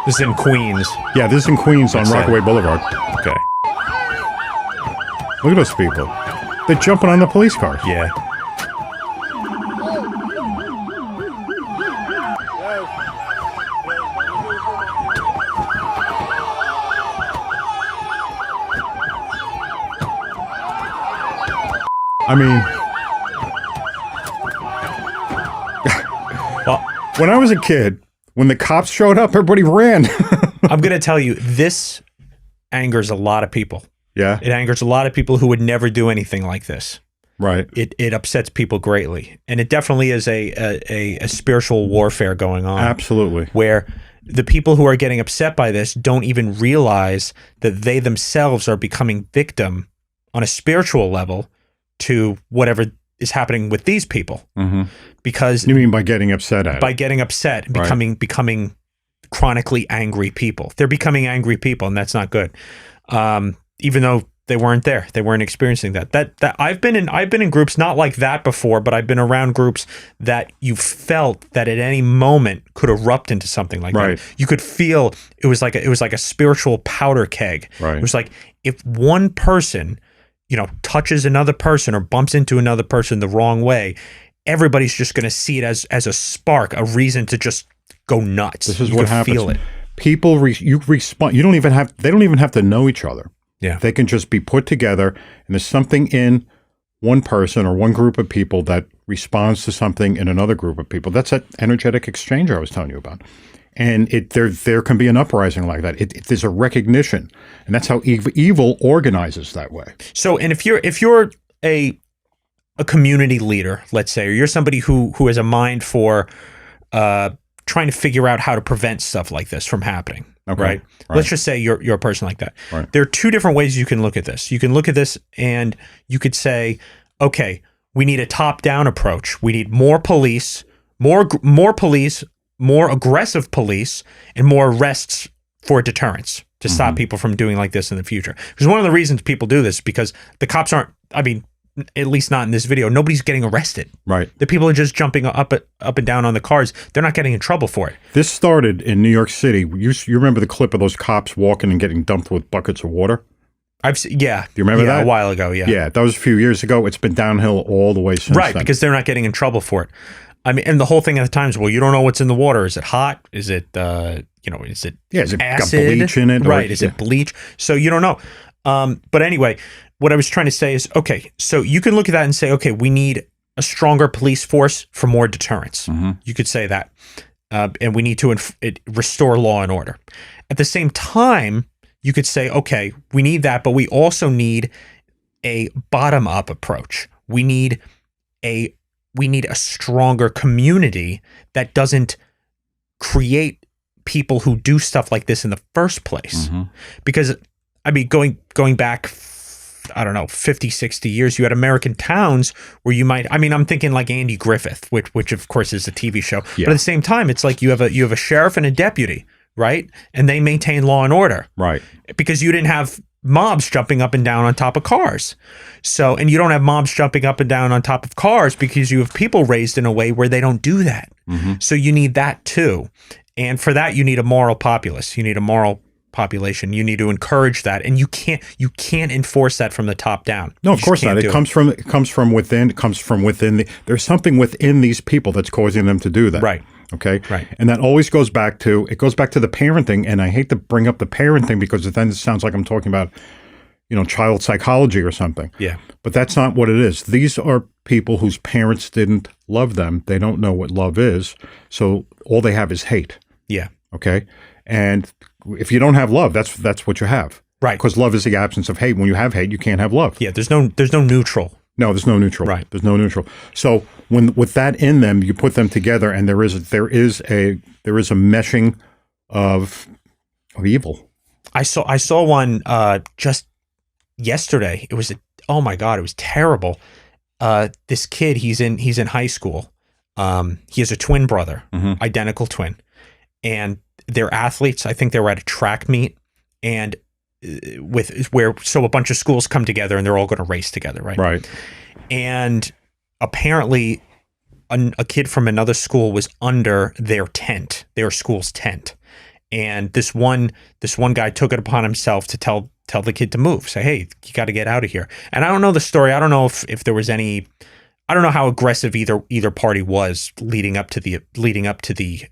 This is in Queens. Yeah, this is in Queens on That's Rockaway Boulevard. Okay. Look at those people. They're jumping on the police cars. Yeah. I mean, Well, when I was a kid, when the cops showed up, everybody ran. I'm going to tell you, this angers a lot of people. Yeah, It angers a lot of people who would never do anything like this. right. It upsets people greatly. And it definitely is a spiritual warfare going on. Absolutely. Where the people who are getting upset by this don't even realize that they themselves are becoming victim on a spiritual level to whatever is happening with these people. Mm-hmm. Because You mean by getting upset at by it? getting upset and Right. becoming chronically angry people. They're becoming angry people, and that's not good. Even though they weren't there, they weren't experiencing that. That I've been in groups not like that before, but I've been around groups that you felt that at any moment could erupt into something like Right. that. You could feel it was like a spiritual powder keg. Right. It was like if one person, touches another person or bumps into another person the wrong way, everybody's just going to see it as a spark, a reason to just go nuts. This is You what could happens. Feel it. People, you respond. They don't even have to know each other. Yeah. They can just be put together, and there's something in one person or one group of people that responds to something in another group of people. That's that energetic exchange I was telling you about. And there can be an uprising like that. There's a recognition, and that's how evil organizes that way. So, and if you're a community leader, let's say, or you're somebody who has a mind for trying to figure out how to prevent stuff like this from happening, Okay. right? Let's just say you're a person like that. Right. There are two different ways you can look at this. You can look at this and you could say, okay, we need a top-down approach. We need more police, more police, more aggressive police, and more arrests for deterrence to stop people from doing like this in the future. Because one of the reasons people do this is because the cops aren't, at least not in this video, nobody's getting arrested. Right. The people are just jumping up and down on the cars. They're not getting in trouble for it. This started in New York City. You remember the clip of those cops walking and getting dumped with buckets of water? Yeah. Do you remember that? A while ago, yeah. Yeah, that was a few years ago. It's been downhill all the way since Right, then. because they're not getting in trouble for it. And the whole thing at the time is, well, you don't know what's in the water. Is it hot? Is it, is it is it acid? got bleach in it? Right. Is it bleach? So you don't know. But anyway, what I was trying to say is, okay, so you can look at that and say, okay, we need a stronger police force for more deterrence. Mm-hmm. You could say that. And we need to restore law and order. At the same time, you could say, okay, we need that, but we also need a bottom-up approach. We need a stronger community that doesn't create people who do stuff like this in the first place. Mm-hmm. Because, going back, I don't know, 50, 60 years, you had American towns where you might, I'm thinking like Andy Griffith, which of course is a TV show. Yeah. But at the same time, it's like you have a sheriff and a deputy, right? And they maintain law and order. Right. Because you didn't have mobs jumping up and down on top of cars. So, and you don't have mobs jumping up and down on top of cars because you have people raised in a way where they don't do that. So you need that too. And for that, you need a moral populace. You need a moral population. You need to encourage that. And you can't enforce that from the top down. No, You of just course can't not. do It comes from within. It comes from within. There's something within these people that's causing them to do that. Right. Okay. Right. And that always goes back to the parenting. And I hate to bring up the parenting because then it sounds like I'm talking about, child psychology or something. Yeah. But that's not what it is. These are people whose parents didn't love them. They don't know what love is. So all they have is hate. Yeah. Okay. And if you don't have love, that's what you have. Right. Because love is the absence of hate. When you have hate, you can't have love. Yeah. There's no neutral. No, there's no neutral. Right. There's no neutral. So with that in them, you put them together, and there is a meshing of evil. I saw one just yesterday. It was oh my God, it was terrible. This kid, he's in high school. He has a twin brother, identical twin, and they're athletes. I think they were at a track meet, and so a bunch of schools come together and they're all going to race together, right? Right. And apparently, a kid from another school was under their school's tent, and this one guy took it upon himself to tell the kid to move. Say, hey, you got to get out of here. And I don't know the story. I don't know if there was any. I don't know how aggressive either party was leading up to the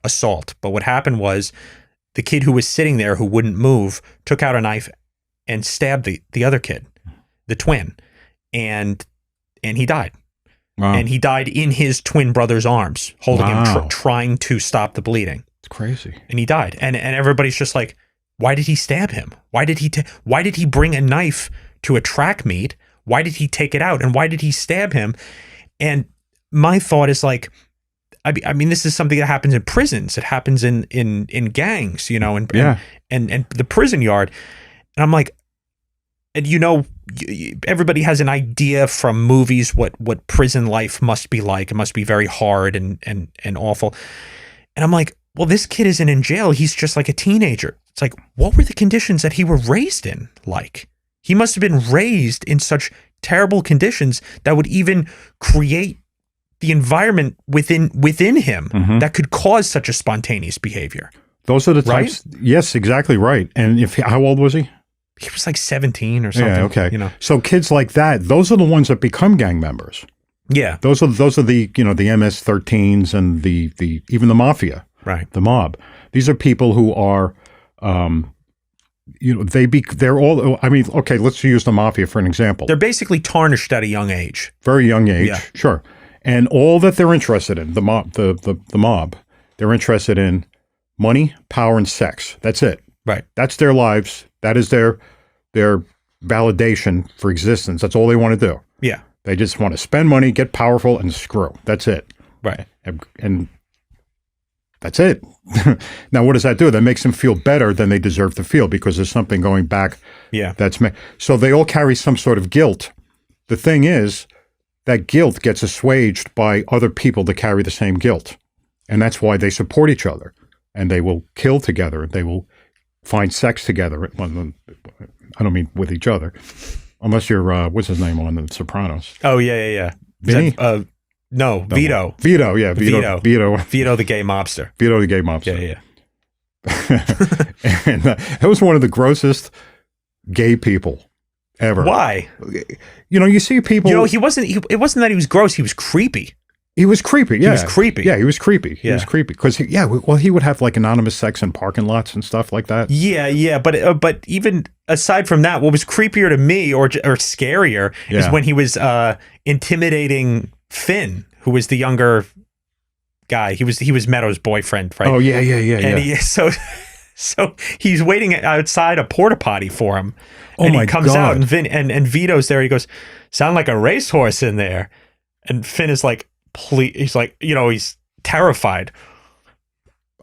assault. But what happened was the kid who was sitting there who wouldn't move took out a knife and stabbed the other kid, the twin, and he died. Wow. And he died in his twin brot's arms, holding him, trying to stop the bleeding. It's crazy. And he died. And everybody's just like, why did he stab him? Why did he bring a knife to a track meet? Why did he take it out? And why did he stab him? And my thought is like, I mean, this is something that happens in prisons. It happens in gangs, and the prison yard. And I'm like, and everybody has an idea from movies what prison life must be like. It must be very hard and awful. And I'm like, well, this kid isn't in jail. He's just like a teenager. It's like, what were the conditions that he were raised in like? He must have been raised in such terrible conditions that would even create the environment within him that could cause such a spontaneous behavior. Those are the types. Right? Yes, exactly right. And how old was he? He was like 17 or something. Yeah, okay. So kids like that, those are the ones that become gang members. Yeah. Those are the the MS-13s and the even the mafia. Right. The mob. These are people who are they're all, I mean, okay, let's use the mafia for an example. They're basically tarnished at a young age. Very young age, yeah. Sure. And all that they're interested in, the mob, they're interested in money, power, and sex. That's it. Right. That's their lives. That is their validation for existence. That's all they want to do. Yeah. They just want to spend money, get powerful, and screw. That's it. Right. And that's it. Now, what does that do? That makes them feel better than they deserve to feel because there's something going back. Yeah. So they all carry some sort of guilt. The thing is, that guilt gets assuaged by other people that carry the same guilt. And that's why they support each other. And they will kill together. They will find sex together. I don't mean with each other. Unless you're, what's his name on The Sopranos? Oh, yeah. Vinny? No, Vito. Vito, yeah. Vito the gay mobster. Vito the gay mobster. Yeah. And that was one of the grossest gay people ever. Why? You see people. It wasn't that he was gross. He was creepy. He was creepy. Yeah. He was creepy. Yeah, he was creepy. He was creepy because he would have like anonymous sex in parking lots and stuff like that. Yeah. But even aside from that, what was creepier to me or scarier is when he was intimidating Finn, who was the younger guy. He was Meadow's boyfriend, right? Oh yeah. And so he's waiting outside a porta potty for him. Oh and my he comes God. out and Vito's there. He goes, sound like a racehorse in there. And Finn is like, please. He's like, he's terrified.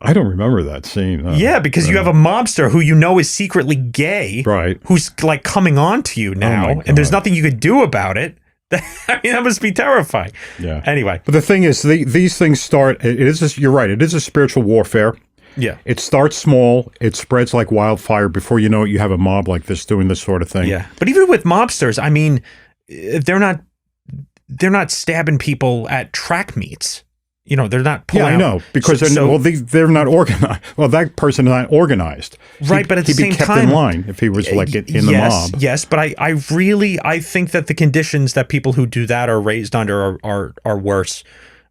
I don't remember that scene. Yeah, because you have a mobster who is secretly gay. Right. Who's like coming on to you now. And there's nothing you could do about it. I mean, that must be terrifying. Yeah. Anyway. But the thing is, these things start, you're right, it is a spiritual warfare. Yeah. It starts small, it spreads like wildfire. Before you know it, you have a mob like this doing this sort of thing. Yeah. But even with mobsters, I mean, they're not stabbing people at track meets. You know, they're not pulling Yeah, I know, because they're not organized. Well, that person is not organized. Right, but at the same he'd be kept time, in line if he was like in the mob. Yes, but I think that the conditions that people who do that are raised under are worse.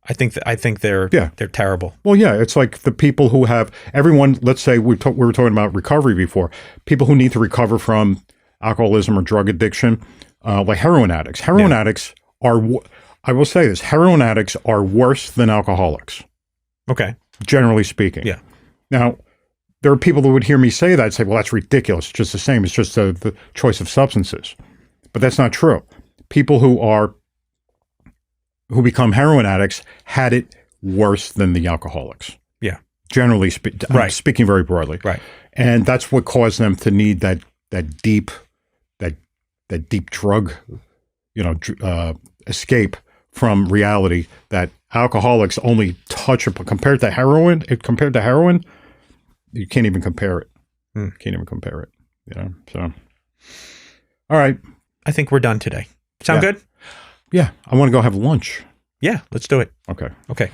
I think they're terrible. Well, yeah, it's like the people who have everyone. Let's say we were talking about recovery before. People who need to recover from alcoholism or drug addiction, like heroin addicts. Heroin addicts are. I will say this: heroin addicts are worse than alcoholics. Okay, generally speaking. Yeah. Now, there are people who would hear me say that and say, "Well, that's ridiculous. It's just the same. It's just the choice of substances." But that's not true. People who become heroin addicts had it worse than the alcoholics. Yeah. Generally speaking, right. Speaking very broadly. Right. And that's what caused them to need that deep drug, escape from reality that alcoholics only touch upon. Compared to heroin, you can't even compare it. Can't even compare it. So, all right. I think we're done today. Sound good? Yeah, I want to go have lunch. Yeah, let's do it. Okay. Okay.